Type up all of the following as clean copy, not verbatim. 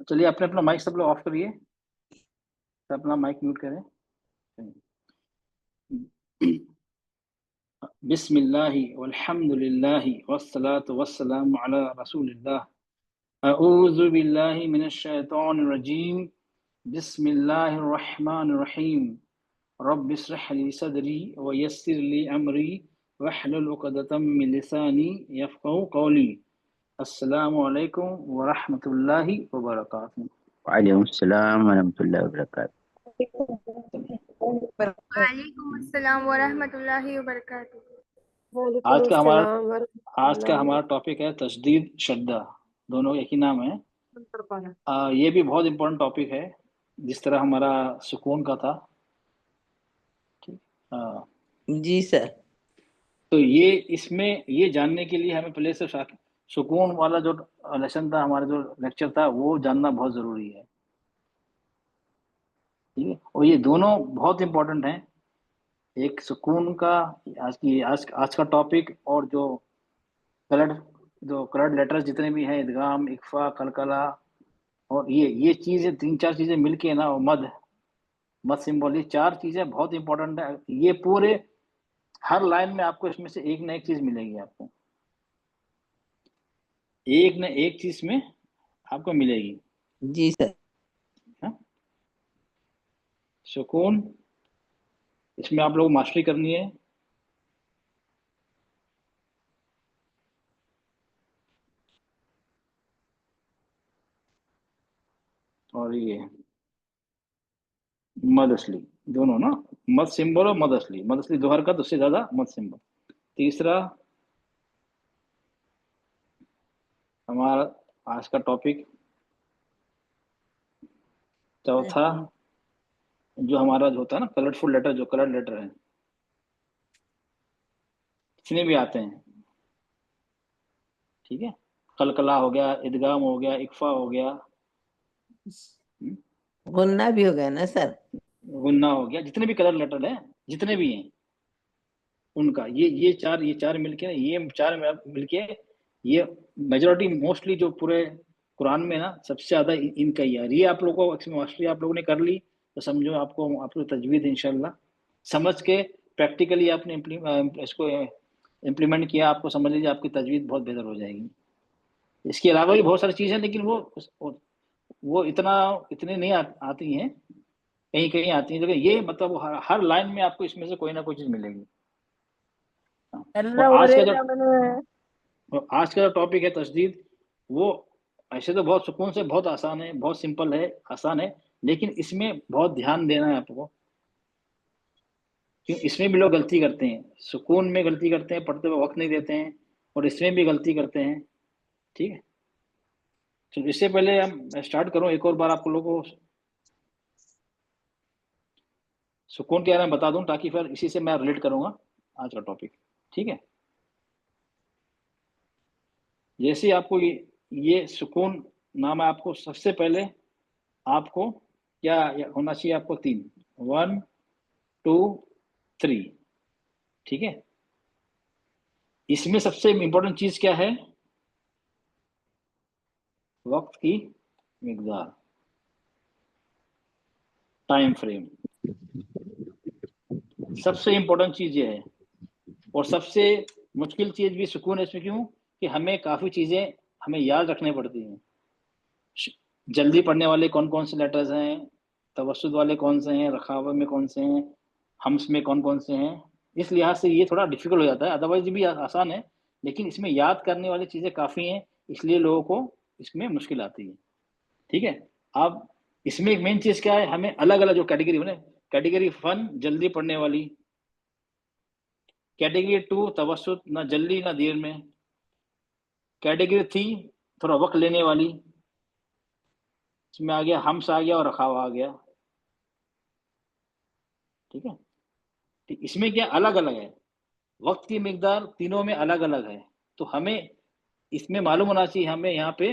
चलिए अपने अपना माइक सब लोग ऑफ करिए, अपना माइक म्यूट करें। बिस्मिल्लाहि वल्हम्दुलिल्लाहि वस्सलातु वस्सलामु अला रसूलिल्लाह। अऊज़ु बिल्लाहि मिनश शैतानिर रजीम। बिस्मिल्लाहिर रहमानिर रहीम। रब्बि इश्रह ली सदरी व यस्सिर ली अमरी वहलुल उक़दतम मिन लिसानी यफ़क़हू क़ौली। अस्सलामु अलैकुम व रहमतुल्लाहि व बरकातुहू। वालेकुम अस्सलाम व रहमतुल्लाहि व बरकातुहू। वालेकुम अस्सलाम व रहमतुल्लाहि व बरकातुहू। आज का हमारा टॉपिक है तशदीद शद्दा, दोनों एक ही नाम है। ये भी बहुत इम्पोर्टेंट टॉपिक है, जिस तरह हमारा सुकून का था। जी सर। तो ये इसमें ये जानने के लिए हमें पहले से सुकून वाला जो लेसन था, हमारा जो लेक्चर था, वो जानना बहुत ज़रूरी है। ठीक है, और ये दोनों बहुत इम्पोर्टेंट हैं। एक सुकून का आज का टॉपिक, और जो कलर्ड लेटर्स जितने भी हैं, इदगाम, इख्फा, कलकला, और ये चीज़ें, 3-4 चीज़ें मिलके ना, और मद सिंबल, ये 4 चीज़ें बहुत इंपॉर्टेंट है। ये पूरे हर लाइन में आपको इसमें से एक ना एक चीज़ मिलेगी, आपको एक न एक चीज़ में आपको मिलेगी। जी सर। सुकून, इसमें आप लोग मास्टरी करनी है। और ये मद असली, दोनों ना, मद सिंबल और मद असली। मद असली दोहर का, उससे ज्यादा मद सिंबल। तीसरा हमारा आज का टॉपिक। चौथा जो हमारा जो होता है ना, कलरफुल लेटर, जो कलर लेटर है, जितने भी आते हैं, ठीक है, कलकला हो गया, इदगाम हो गया, इक्फा हो गया, गुन्ना भी हो गया ना सर, गुन्ना हो गया, जितने भी कलर लेटर है, जितने भी हैं, उनका ये चार मिलके, ये चार मिलके, ये मेजोरिटी मोस्टली जो पूरे कुरान में ना, सबसे ज्यादा इनका ही है। ये आप लोगों को मास्टरी आप लोगों ने कर ली, तो समझो आपको तजवीद इंशाल्लाह समझ के प्रैक्टिकली आपने इसको इम्प्लीमेंट किया, आपको समझ लीजिए आपकी तजवीद बहुत बेहतर हो जाएगी। इसके अलावा भी बहुत सारी चीज़ें, लेकिन वो इतने नहीं आती हैं, कहीं कहीं आती हैं, लेकिन ये मतलब हर लाइन में आपको इसमें से कोई ना कोई चीज़ मिलेगी। और आज का जो टॉपिक है तशदीद, वो ऐसे तो बहुत सुकून से, बहुत आसान है, बहुत सिंपल है, आसान है, लेकिन इसमें बहुत ध्यान देना है आपको, क्योंकि इसमें भी लोग गलती करते हैं। सुकून में गलती करते हैं, पढ़ते हुए वक्त नहीं देते हैं, और इसमें भी गलती करते हैं। ठीक है, तो इससे पहले हम स्टार्ट करूं, एक और बार आप लोगों को सुकून के बारे में बता दूं, ताकि फिर इसी से मैं रिलेट करूंगा आज का टॉपिक। ठीक है, जैसे आपको ये सुकून नाम है, आपको सबसे पहले आपको क्या होना चाहिए, आपको 3, 1 2 3, ठीक है। इसमें सबसे इंपॉर्टेंट चीज क्या है, वक्त की मिकदार, टाइम फ्रेम, सबसे इंपॉर्टेंट चीज ये है। और सबसे मुश्किल चीज भी सुकून है इसमें, क्यों कि हमें काफी चीजें हमें याद रखने पड़ती हैं। जल्दी पढ़ने वाले कौन कौन से लेटर्स हैं, तवस्सुद वाले कौन से हैं, रखावा में कौन से हैं, हम्स में कौन कौन से हैं। इस लिहाज से ये थोड़ा डिफिकल्ट हो जाता है, अदरवाइज भी आसान है, लेकिन इसमें याद करने वाली चीज़ें काफ़ी हैं, इसलिए लोगों को इसमें मुश्किल आती है। ठीक है, अब इसमें एक मेन चीज़ क्या है, हमें अलग अलग जो कैटेगरी बने, कैटेगरी 1 जल्दी पढ़ने वाली, कैटेगरी 2 तवस्सुद, ना जल्दी ना देर में, कैटेगरी 3 थोड़ा वक्त लेने वाली, इसमें आ गया हम्स आ गया और रखावा आ गया। ठीक है, तो इसमें क्या अलग अलग है, वक्त की मिकदार तीनों में अलग अलग है। तो हमें इसमें मालूम होना चाहिए, हमें यहाँ पे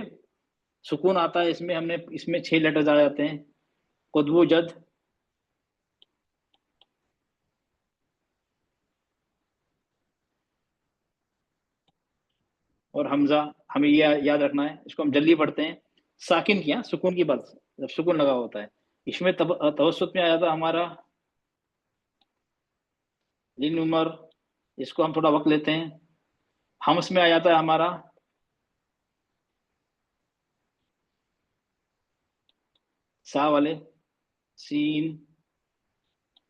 सुकून आता है, इसमें 6 लेटर्स आ जाते हैं, कुदवो जद, और हमजा, हमें ये याद रखना है, इसको हम जल्दी पढ़ते हैं। साकिन किया, सुकून की बात, जब सुकून लगा होता है, इसमें तवस्सुत में आ जाता है हमारा लिन उमर, इसको हम थोड़ा वक्त लेते हैं। हमस में आ जाता है हमारा सा वाले, सीन,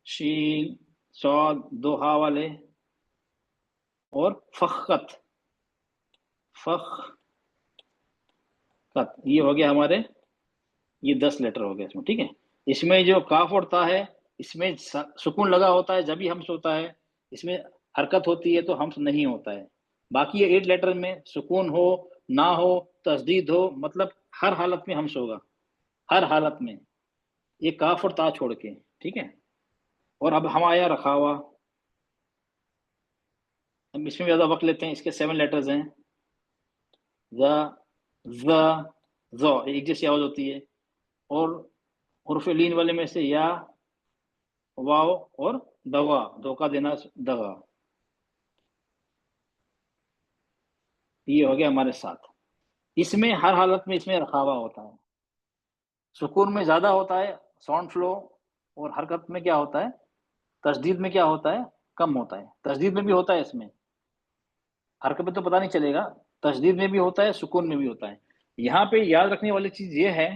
शीन, सौद, दो हा वाले, और फखत, फखत, ये हो गया हमारे, ये 10 लेटर हो गए इसमें, ठीक है। इसमें जो काफ और ता है, इसमें सुकून लगा होता है जब भी हमस होता है, इसमें हरकत होती है तो हमस नहीं होता है। बाकी ये 8 लेटर में सुकून हो ना हो, तस्दीद हो, मतलब हर हालत में हमस होगा, हर हालत में, ये काफ और ता छोड़ के, ठीक है। और अब हम आया रखा हुआ, हम इसमें ज्यादा वक्त लेते हैं, इसके 7 लेटर्स हैं, ज़, एक जैसी आवाज होती है। और हुर्फ लीन वाले में से या, वाव और दवा, धोखा देना, दगा, ये हो गया हमारे साथ। इसमें हर हालत में इसमें रखा हुआ होता है। सुकून में ज्यादा होता है साउंड फ्लो, और हरकत में क्या होता है, तस्दीद में क्या होता है, कम होता है। तस्दीद में भी होता है, इसमें हरकत में तो पता नहीं चलेगा, तस्दीद में भी होता है, सुकून में भी होता है। यहाँ पे याद रखने वाली चीज ये है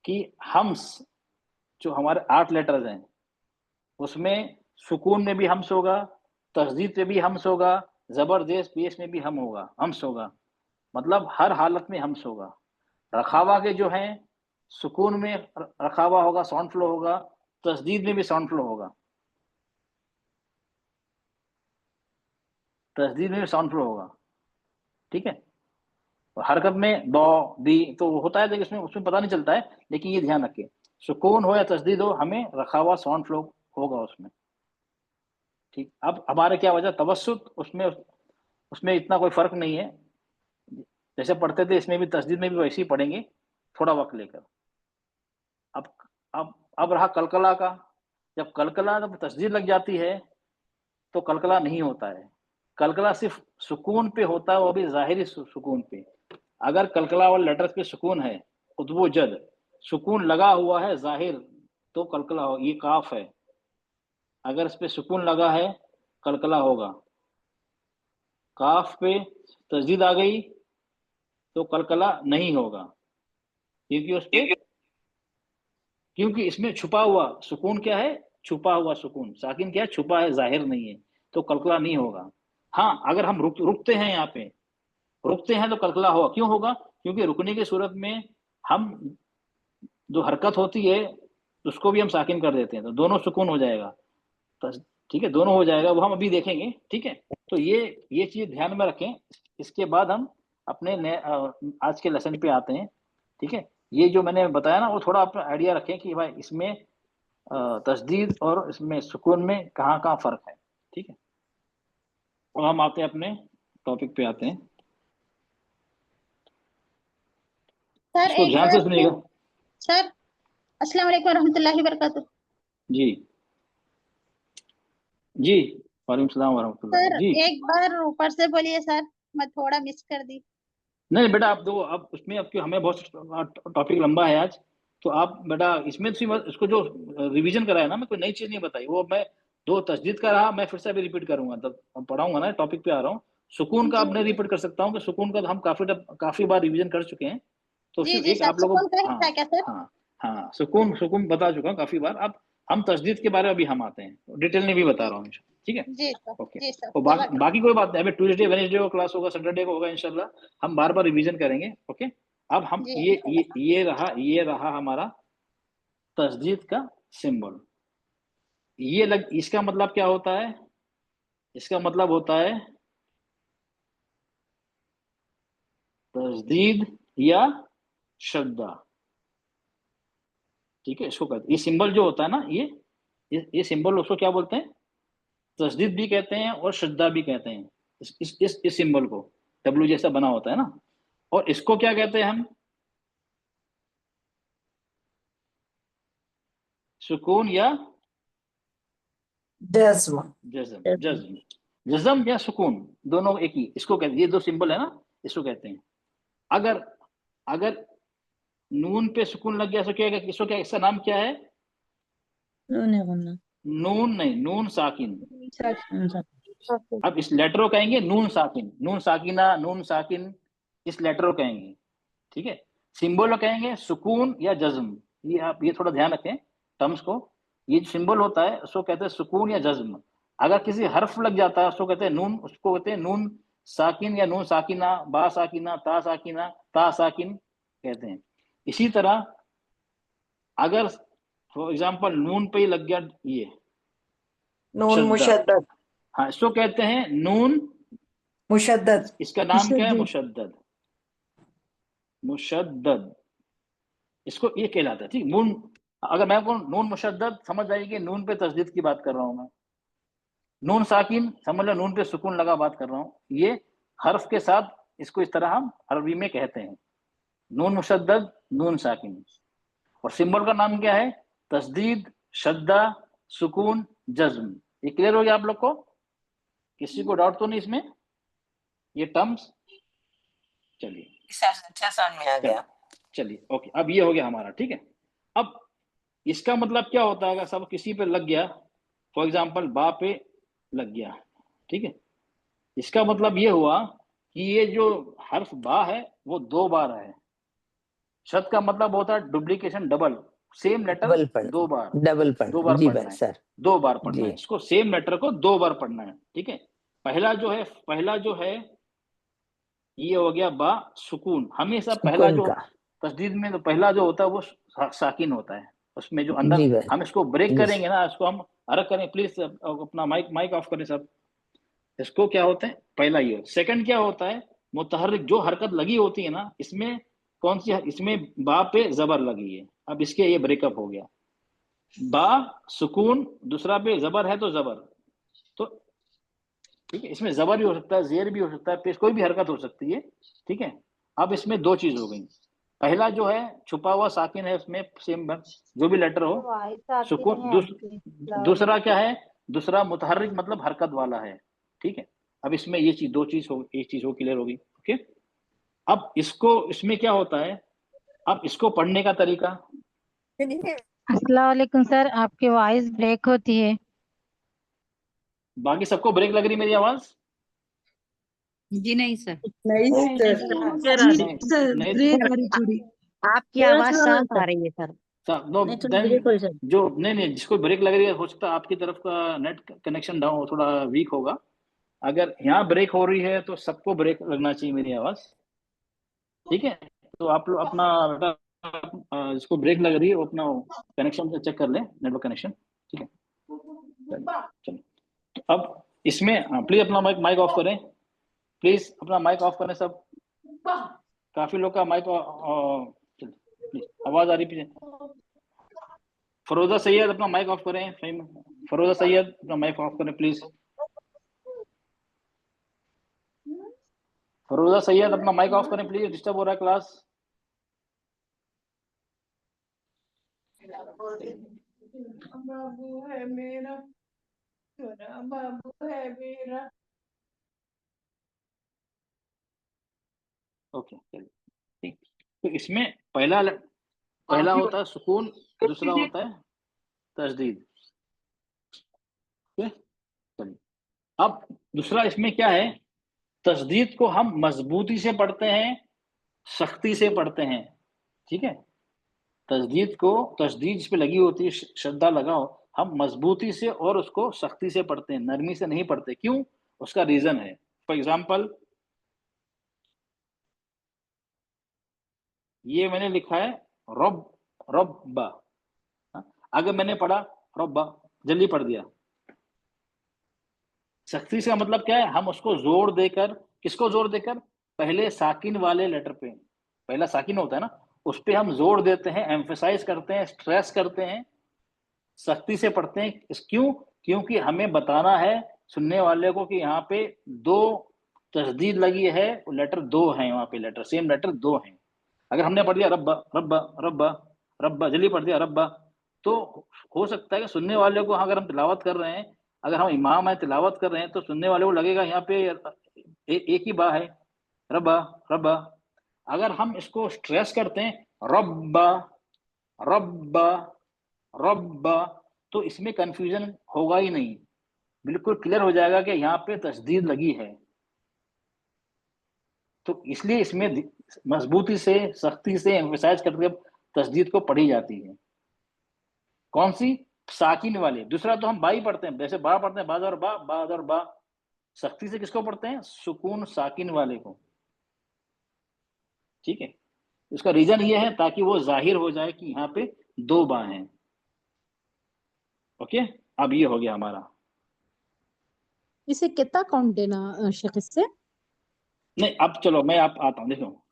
कि हम्स, जो हमारे 8 लेटर्स हैं, उसमें सुकून में भी हम्स होगा, तस्दीद में भी हम्स होगा, जबरदस्त पेश में भी हम होगा, हम्स होगा, मतलब हर हालत में हम्स होगा। रखावा के जो हैं, सुकून में रखावा होगा, साउंड फ्लो होगा, तस्दीद में भी साउंड फ्लो होगा, तस्दीद में भी साउंड फ्लो होगा, ठीक है। और हरकत में दो दी तो होता है, लेकिन उसमें उसमें पता नहीं चलता है, लेकिन ये ध्यान रखिए, सुकून हो या तस्दीद हो, हमें रखावा साउंड फ्लो होगा उसमें, ठीक। अब हमारे क्या वजह, तवस्सुत, उसमें उसमें इतना कोई फर्क नहीं है, जैसे पढ़ते थे इसमें भी, तस्दीद में भी वैसे ही पढ़ेंगे, थोड़ा वक्त लेकर। अब अब रहा कलकला का, जब कलकला, जब तस्दीद लग जाती है तो कलकला नहीं होता है। कलकला सिर्फ सुकून पे होता है, वो भी जाहिरी सुकून पे। अगर कलकला वाले लेटर्स पे सुकून है, उद्वो जद, सुकून लगा हुआ है जाहिर, तो कलकला हो, ये काफ है, अगर इस पे सुकून लगा है कलकला होगा। काफ पे तस्दीद आ गई तो कलकला नहीं होगा, क्योंकि उस पे, क्योंकि इसमें छुपा हुआ सुकून क्या है, छुपा हुआ सुकून, साकिन क्या है, छुपा है, जाहिर नहीं है, तो कलकला नहीं होगा। हाँ, अगर हम रुकते हैं, यहाँ पे रुकते हैं तो कलकला होगा। क्यों होगा, क्योंकि रुकने की सूरत में हम, जो हरकत होती है उसको भी हम साकिन कर देते हैं, तो दोनों सुकून हो जाएगा, तो ठीक है, दोनों हो जाएगा, वो हम अभी देखेंगे, ठीक है। तो ये चीज ध्यान में रखें। इसके बाद हम अपने आज के लेसन पे आते हैं, ठीक है। ये जो मैंने बताया ना, वो थोड़ा आप आइडिया रखें कि भाई इसमें तस्दीद और इसमें सुकून में कहाँ कहाँ फर्क है, ठीक है। और हम आते हैं अपने टॉपिक पे आते हैं, सर इसको एक ध्यान से बार सुनिएगा। सर, अस्सलाम वालेकुम रहमतुल्लाहि वबरकातुहू। जी जी, वालेकुम सलाम वरहमतुल्लाह सर जी। एक बार ऊपर से बोलिए सर, मैं थोड़ा मिस कर दी। नहीं बेटा, आप दो, अब उसमें, अब क्यों, हमें बहुत टॉपिक लंबा है आज, तो आप बेटा इसमें इसको जो रिवीजन कराया ना, मैं कोई नई चीज नहीं बताई, वो मैं दो तस्दीद का रहा, मैं फिर से अभी रिपीट करूंगा, तब हम पढ़ाऊंगा ना, टॉपिक पे आ रहा हूँ। सुकून का जी अब नहीं रिपीट कर सकता हूँ, कि सुकून का तो हम काफी बार रिवीजन कर चुके हैं, तो जी सिर्फ जी एक सर, आप लोगों, सुकून का हाँ हिस्सा क्या सर? हाँ हाँ, सुकून सुकून बता चुका हूँ काफी बार। अब हम तस्दीद के बारे में अभी हम आते हैं, डिटेल में भी बता रहा हूँ, ठीक है। जी सर, ओके। जी सर, और बाकी कोई बात नहीं, अभी ट्यूसडे वेडनेसडे को क्लास होगा, सैटरडे को होगा इंशाल्लाह, हम बार बार रिवीजन करेंगे, ओके। अब हम जी ये रहा हमारा तस्दीद का सिंबल। इसका मतलब क्या होता है, इसका मतलब होता है तस्दीद या शद्दा, ठीक है। इसको कहते, ये सिंबल जो होता है ना, ये सिंबल, उसको क्या बोलते हैं, तस्दीद भी कहते हैं और शद्दा भी कहते हैं। इस सिंबल को, डब्ल्यू जैसा बना होता है ना, और इसको क्या कहते हैं हम, सुकून या जज्म। जज्म। जज्म, जज़म या सुकून दोनों एक ही, इसको कहते हैं, ये दो सिंबल है ना, इसको कहते हैं। अगर अगर नून पे सुकून लग गया तो क्या, इसको क्या, इसका नाम क्या है? नून नहीं, नून साकिन। अब इस लेटर को कहेंगे नून साकिन, नून साकिना, नून साकिन, इस लेटर को कहेंगे, ठीक है। सिंबल को कहेंगे सुकून या जज्म। ये आप ये थोड़ा ध्यान रखें टर्म्स को। ये जो सिंबल होता है उसको कहते हैं सुकून या जज्म। अगर किसी हर्फ लग जाता है उसको कहते हैं नून, उसको कहते हैं नून साकिन या नून साकिना, बा साकिना, ता साकिना, ता साकिन कहते हैं। इसी तरह अगर फॉर एग्जाम्पल नून पे ही लग गया ये नून शद्दा, मुशद्दद, हाँ, इसको कहते हैं नून मुशद्दद, इसका नाम क्या है? मुशद्दद, मुशद्दद इसको ये कहलाता है, ठीक। नून, अगर मैं कहूँ नून मुशद्दद, समझ आएगी नून पे तस्दीद की बात कर रहा हूं मैं। नून साकिन, समझ लो नून पे सुकून लगा बात कर रहा हूँ। ये हर्फ के साथ इसको इस तरह हम अरबी में कहते हैं, नून मुशद्दद, नून साकिन। और सिंबल का नाम क्या है? तस्दीद, शद्दा, सुकून, जज्म। ये क्लियर हो गया आप लोग को? किसी को डाउट तो नहीं इसमें, ये टर्म्स? चलिए अच्छा समझ में आ गया। चलिए ओके, अब ये हो गया हमारा, ठीक है। अब इसका मतलब क्या होता है? अगर सब किसी पे लग गया, फॉर एग्जाम्पल बा पे लग गया, ठीक है, इसका मतलब ये हुआ कि ये जो हर्फ बा है वो 2 बार है। शद का मतलब होता है duplication, double, same letter double पढ़, 2 बार, डबल 2 बार जी पढ़ना भाई है, सर, 2 बार पढ़ना जी है इसको, सेम लेटर को 2 बार पढ़ना है, ठीक है। पहला जो है ये हो गया बा सुकून। हमेशा पहला सुकून जो का, तस्दीद में तो पहला जो होता है वो साकिन होता है, उसमें जो जी अंदर भाई, हम इसको ब्रेक जी करेंगे ना, इसको हम अलग करें। प्लीज अपना माइक ऑफ करें सब। इसको क्या होता है? पहला ये। सेकंड क्या होता है? मुतहर्रिक, जो हरकत लगी होती है ना, इसमें कौन सी? इसमें बा पे जबर लगी है। अब इसके ये ब्रेकअप हो गया, बा सुकून, दूसरा पे जबर है तो जबर, तो ठीक है, इसमें जबर भी हो सकता है, जेर भी हो सकता है, पेश कोई भी हरकत हो सकती है, ठीक है। अब इसमें 2 चीज हो गई। पहला जो है छुपा हुआ साकिन है, उसमें सेम जो भी लेटर हो सुकून। दूसरा क्या है? दूसरा मुतहर्रिक मतलब हरकत वाला है, ठीक है। अब इसमें ये चीज, 2 चीज हो, एक चीज हो क्लियर होगी, ओके। अब इसको, इसमें क्या होता है, अब इसको पढ़ने का तरीका। अस्सलाम वालेकुम सर, आपकी वॉइस ब्रेक होती है। बाकी सबको ब्रेक लग रही मेरी आवाज? जी नहीं सर, नहीं सर, नहीं, आपकी आवाज साफ आ रही है सर। नो देन, जो नहीं, जिसको ब्रेक लग रही है, हो सकता है आपकी तरफ का नेट कनेक्शन डाउन, थोड़ा वीक होगा। अगर यहाँ ब्रेक हो रही है तो सबको ब्रेक लगना चाहिए मेरी आवाज, ठीक है। तो आप लोग अपना जिसको ब्रेक लग रही है वो अपना कनेक्शन से चेक कर ले, नेटवर्क कनेक्शन, ठीक है। चलो अब इसमें प्लीज अपना माइक ऑफ करें, प्लीज अपना माइक ऑफ करें सब। काफी लोग का माइक प्लीज, आवाज आ रही पीछे। फरोजा सैयद अपना माइक ऑफ करें, फरोजा सैयद अपना माइक ऑफ करें प्लीज। फरोजा सैयद अपना माइक ऑफ करें प्लीज, डिस्टर्ब हो रहा है क्लास। बाबू है मेरा, छोरा बाबू है मेरा। ओके चलिए, ठीक। तो इसमें पहला होता है सुकून, दूसरा होता है तजदीद, ठीक है। चलिए अब दूसरा इसमें क्या है? तजदीद को हम मजबूती से पढ़ते हैं, सख्ती से पढ़ते हैं, ठीक है। तजदीद को, तजदीद जिस पे लगी होती है, श्रद्धा लगाओ, हम मजबूती से और उसको सख्ती से पढ़ते हैं, नरमी से नहीं पढ़ते। क्यों? उसका रीजन है। फॉर एग्जाम्पल ये मैंने लिखा है रब, रब्बा, अगर मैंने पढ़ा रब्बा, जल्दी पढ़ दिया। सख्ती से मतलब क्या है? हम उसको जोर देकर, किसको जोर देकर? पहले साकिन वाले लेटर पे, पहला साकिन होता है ना, उस पे हम जोर देते हैं, एम्फेसाइज करते हैं, स्ट्रेस करते हैं, सख्ती से पढ़ते हैं। क्यों? क्योंकि हमें बताना है सुनने वाले को कि यहाँ पे 2 तस्दीद लगी है, लेटर 2 है, वहां पे लेटर, सेम लेटर 2 है। अगर हमने पढ़ दिया रब्बा रब्बा रब्बा रब्बा, जल्दी पढ़ दिया रब्बा, तो हो सकता है कि सुनने वाले को, अगर हम तिलावत कर रहे हैं, अगर हम इमाम है तिलावत कर रहे हैं तो सुनने वाले को लगेगा यहाँ पे एक ही बा है, रब्बा रब्बा। अगर हम इसको स्ट्रेस करते हैं रब्बा रब्बा रब्बा, तो इसमें कंफ्यूजन होगा ही नहीं, बिल्कुल क्लियर हो जाएगा कि यहाँ पे तस्दीद लगी है। तो इसलिए इसमें मजबूती से, सख्ती से एम्फसाइज करके तस्दीद को पढ़ी जाती है। कौन सी? साकिन वाले। दूसरा तो हम बा ही पढ़ते हैं, जैसे बा पढ़ते हैं, बाज और बा, बाज और बा। सख्ती से किसको पढ़ते हैं? सुकून साकिन वाले को। ठीक है, इसका रीजन ये है ताकि वो जाहिर हो जाए कि यहाँ पे दो बा हैं। ओके, अब ये हो गया हमारा। इसे कितना काउंट देना शेख इससे? नहीं, अब चलो मैं आप आता हूँ। देखो,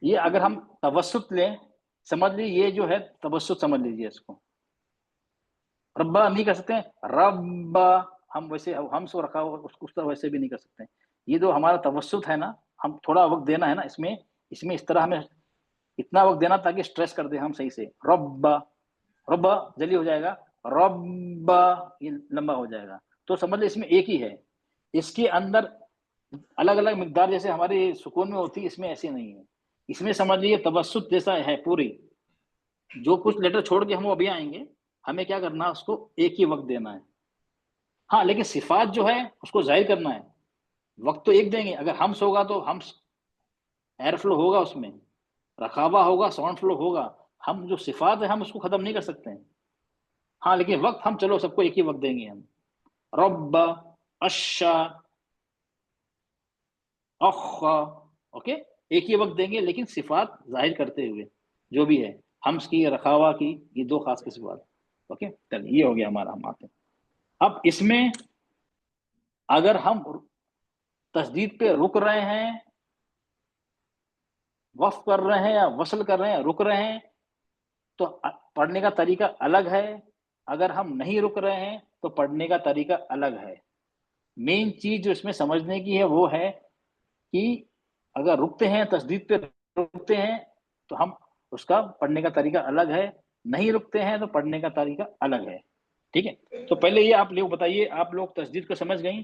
ये अगर हम तवस्सुत लें, समझ लीजिए ये जो है तवस्सुत, समझ लीजिए इसको। रब्बा नहीं कर सकते हैं, रब्बा हम वैसे हम सो रखा हो उस तरह वैसे भी नहीं कर सकते। ये जो हमारा तवस्सुत है ना, हम थोड़ा वक्त देना है ना इसमें इस तरह हमें इतना वक्त देना ताकि स्ट्रेस कर दे हम सही से। रब्बा, रब्बा जल्दी हो जाएगा, रब्बा ये लंबा हो जाएगा। तो समझ लीजिए इसमें एक ही है, इसके अंदर अलग अलग मिकदार जैसे हमारे सुकून में होती है, इसमें ऐसे नहीं है। इसमें समझ लीजिए तवस्सुत जैसा है पूरी। जो कुछ लेटर छोड़ के हम अभी आएंगे, हमें क्या करना है, उसको एक ही वक्त देना है। हाँ, लेकिन सिफात जो है उसको जाहिर करना है। वक्त तो एक देंगे, अगर हम्स होगा तो हम्स एयर फ्लो होगा, उसमें रखावा होगा, साउंड फ्लो होगा। हम जो सिफात है हम उसको खत्म नहीं कर सकते हैं। हाँ, लेकिन वक्त हम चलो सबको एक ही वक्त देंगे हम। रब्बा, अश्शा, अख्खा, ओके, एक ही वक्त देंगे, लेकिन सिफात जाहिर करते हुए जो भी है, हम्स की, रखावा की, ये दो खास की सिफात। ओके, चलिए ये हो गया हमारा। हम आते हैं अब इसमें, अगर हम तस्दीद पे रुक रहे हैं, वफ कर रहे हैं या वसल कर रहे हैं, रुक रहे हैं, तो पढ़ने का तरीका अलग है। अगर हम नहीं रुक रहे हैं तो पढ़ने का तरीका अलग है। मेन चीज जो इसमें समझने की है वो है कि अगर रुकते हैं, तस्दीद पे रुकते हैं, तो हम उसका पढ़ने का तरीका अलग है, नहीं रुकते हैं तो पढ़ने का तरीका अलग है। ठीक है, तो पहले ये आप लोग बताइए, आप लोग तस्दीद को समझ गई?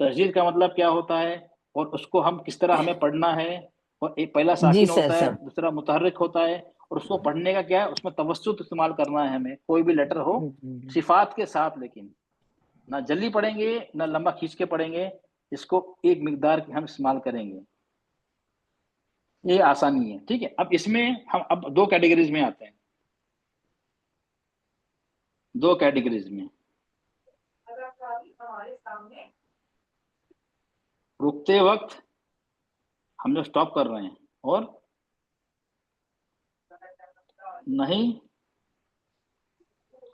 तस्दीद का मतलब क्या होता है और उसको हम किस तरह हमें पढ़ना है। और एक पहला जी साकिन सर होता है, सर। दूसरा मुतहर्रिक होता है, और उसको पढ़ने का क्या है, उसमें तवस्सुत इस्तेमाल करना है हमें, कोई भी लेटर हो सिफात के साथ, लेकिन ना जल्दी पढ़ेंगे ना लंबा खींच के पढ़ेंगे, इसको एक मिकदार की हम इस्तेमाल करेंगे, ये आसानी है। ठीक है, अब इसमें हम अब दो कैटेगरीज में आते हैं, दो कैटेगरीज में। रुकते वक्त हम जो स्टॉप कर रहे हैं, और नहीं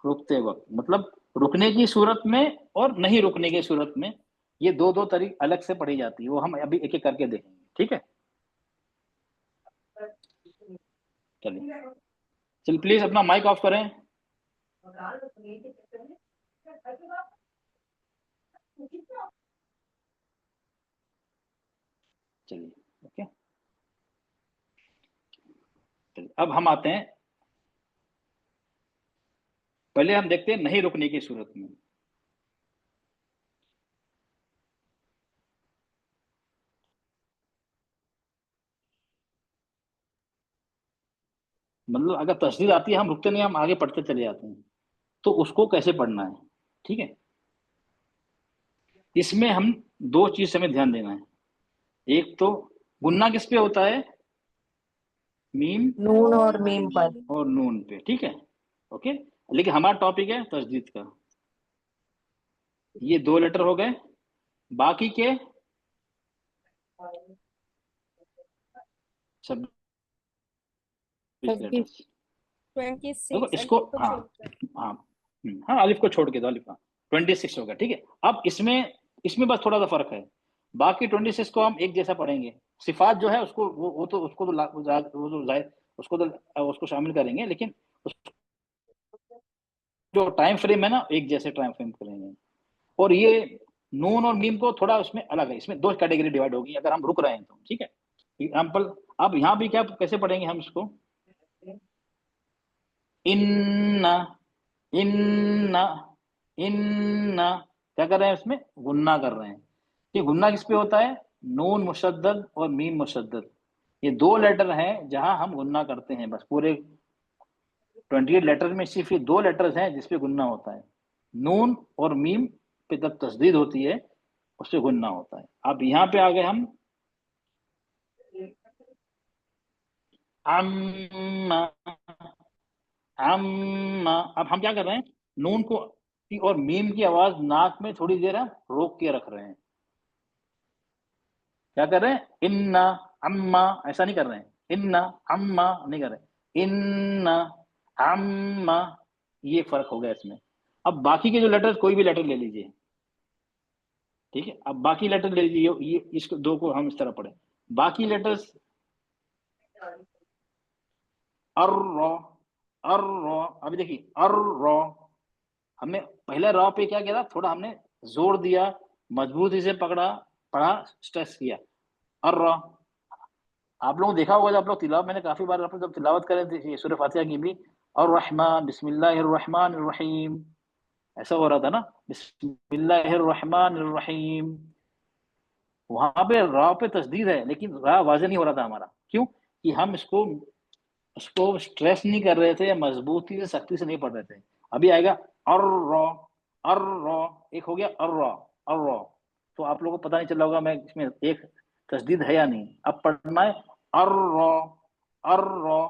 रुकते वक्त, मतलब रुकने की सूरत में और नहीं रुकने की सूरत में, ये दो दो तरीके अलग से पढ़ी जाती है, वो हम अभी एक एक करके देखेंगे। ठीक है, चलिए प्लीज अपना माइक ऑफ करें। चलिए, ओके, चलिए अब हम आते हैं, पहले हम देखते हैं नहीं रुकने की सूरत में। मतलब अगर तस्दीद आती है, हम रुकते नहीं, हम आगे पढ़ते चले जाते हैं, तो उसको कैसे पढ़ना है। ठीक है, इसमें हम दो चीज हमें ध्यान देना है। एक तो गुन्ना किस पे होता है, मीम नून और मीम पर। और नून पे। ठीक है, ओके, लेकिन हमारा टॉपिक है तस्दीद का। ये दो लेटर हो गए, बाकी के सब लेटर्स। देखो इसको, हाँ हाँ हाँ, अलिफ को छोड़ के दो, अलिफ का 26 होगा। ठीक है, अब इसमें बस थोड़ा सा फर्क है, बाकी 26 को हम एक जैसा पढ़ेंगे। सिफात जो है उसको वो तो उसको तो उसको शामिल करेंगे, लेकिन जो टाइम फ्रेम है ना, एक जैसे टाइम फ्रेम करेंगे। और ये नून और मीम को थोड़ा उसमें अलग है, इसमें दो कैटेगरी डिवाइड होगी अगर हम रुक रहे हैं तो। ठीक है, एग्जाम्पल अब यहाँ भी क्या कैसे पढ़ेंगे हम इसको, इन्ना इन्ना इन्ना क्या कर रहे हैं, इसमें गुन्ना कर रहे हैं। ये गुन्ना किस पे होता है, नून मुशद्दद और मीम मुशद्दद, ये दो लेटर हैं जहां हम गुन्ना करते हैं। बस पूरे 28 लेटर में सिर्फ ये दो लेटर्स हैं जिसपे गुन्ना होता है, नून और मीम पे जब तस्दीद होती है उससे गुन्ना होता है। अब यहाँ पे आ गए हम अम्मा, अम्मा। अब हम क्या कर रहे हैं, नून को और मीम की आवाज नाक में थोड़ी देर हम रोक के रख रहे हैं। क्या कर रहे हैं, इन्ना अम्मा, ऐसा नहीं कर रहे हैं, इन्ना अम्मा नहीं कर रहे, इन्ना अम्मा, ये फर्क हो गया इसमें। अब बाकी के जो लेटर्स, कोई भी लेटर ले लीजिए, ठीक है। अब बाकी लेटर ले लीजिए, ये इसको दो को हम इस तरह पढ़े, बाकी लेटर्स अभी देखिए हमने पहले रॉ पे क्या किया था, थोड़ा हमने जोर दिया, मजबूती से पकड़ा, पढ़ा, स्ट्रेस किया, अर्रा। आप लोगों ने देखा होगा, जब आप लोग तिलावत, मैंने काफी बार आप लोग जब तिलावत कर रहे थे सूरह फातिहा की भी, और रहमान बिस्मिल्लाहिर रहमानिर रहीम, ऐसा हो रहा था ना, बिस्मिल्लाहिर रहमानिर रहीम। वहां पे रा पे तस्दीद है लेकिन रा वाज़े नहीं हो रहा था हमारा, क्यों कि हम इसको स्ट्रेस नहीं कर रहे थे या मजबूती से सख्ती से नहीं पढ़ रहे थे। अभी आएगा अर्रा, एक हो गया अर्रा, तो आप लोगों को पता नहीं चला होगा मैं इसमें एक तस्दीद है या नहीं। अब पढ़ना है अर्रा,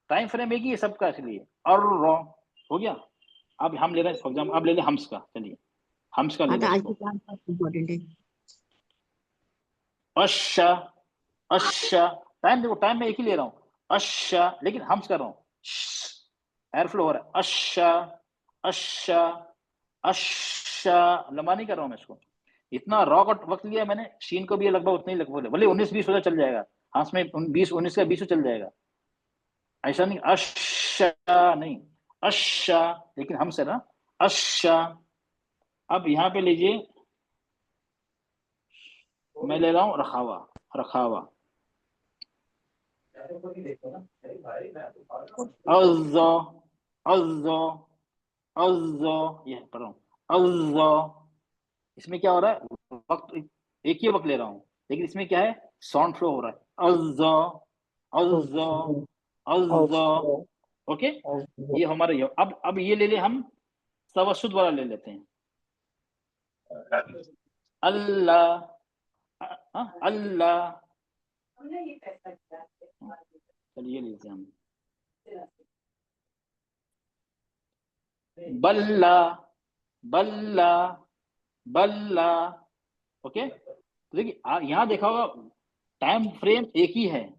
टाइम फ्रेम एक ही है सबका, इसलिए अर्रा हो गया। अब हम ले रहे हैं फॉर एग्जाम्पल, अब ले लें हम्स का, चलिए हम्स का ले लें। अश्शा, अश्शा, टाइम देखो, टाइम मैं एक ही ले रहा हूँ, अश्शा, लेकिन हम्स कर रहा हूँ, एयर फ्लो हो रहा है, अश्शा अश्शा अश्शा, लंबा नहीं कर रहा हूँ मैं इसको। इतना रॉ का वक्त लिया मैंने, शीन को भी लगभग उतना ही लगभग, भले 19-20 हो चल जाएगा, हंस में 20-19 का 20 चल जाएगा, ऐसा नहीं, अश्शा नहीं, अश्शा, लेकिन हम से ना अश्शा। अब यहाँ पे लीजिए, मैं ले रहा हूँ रखावा, रखावा, अज़्ज़ा, अज़्ज़ा, अज़्ज़ा, ये पढ़ रहा हूँ, अज़्ज़ा। इसमें क्या हो रहा है, वक्त एक ही वक्त ले रहा हूँ, लेकिन इसमें क्या है, साउंड फ्लो हो रहा है, अज़्ज़ा, अज़्ज़ा, अज़्ज़ा। ओके, ये हमारे, अब ये ले ले हम तवस्सुत वाला ले लेते हैं, अल्लाह, अल्लाह, चलिए लीजिए हम, बल्ला, बल्ला, बल्ला। ओके, तो देखिए यहाँ देखा होगा टाइम फ्रेम एक ही है,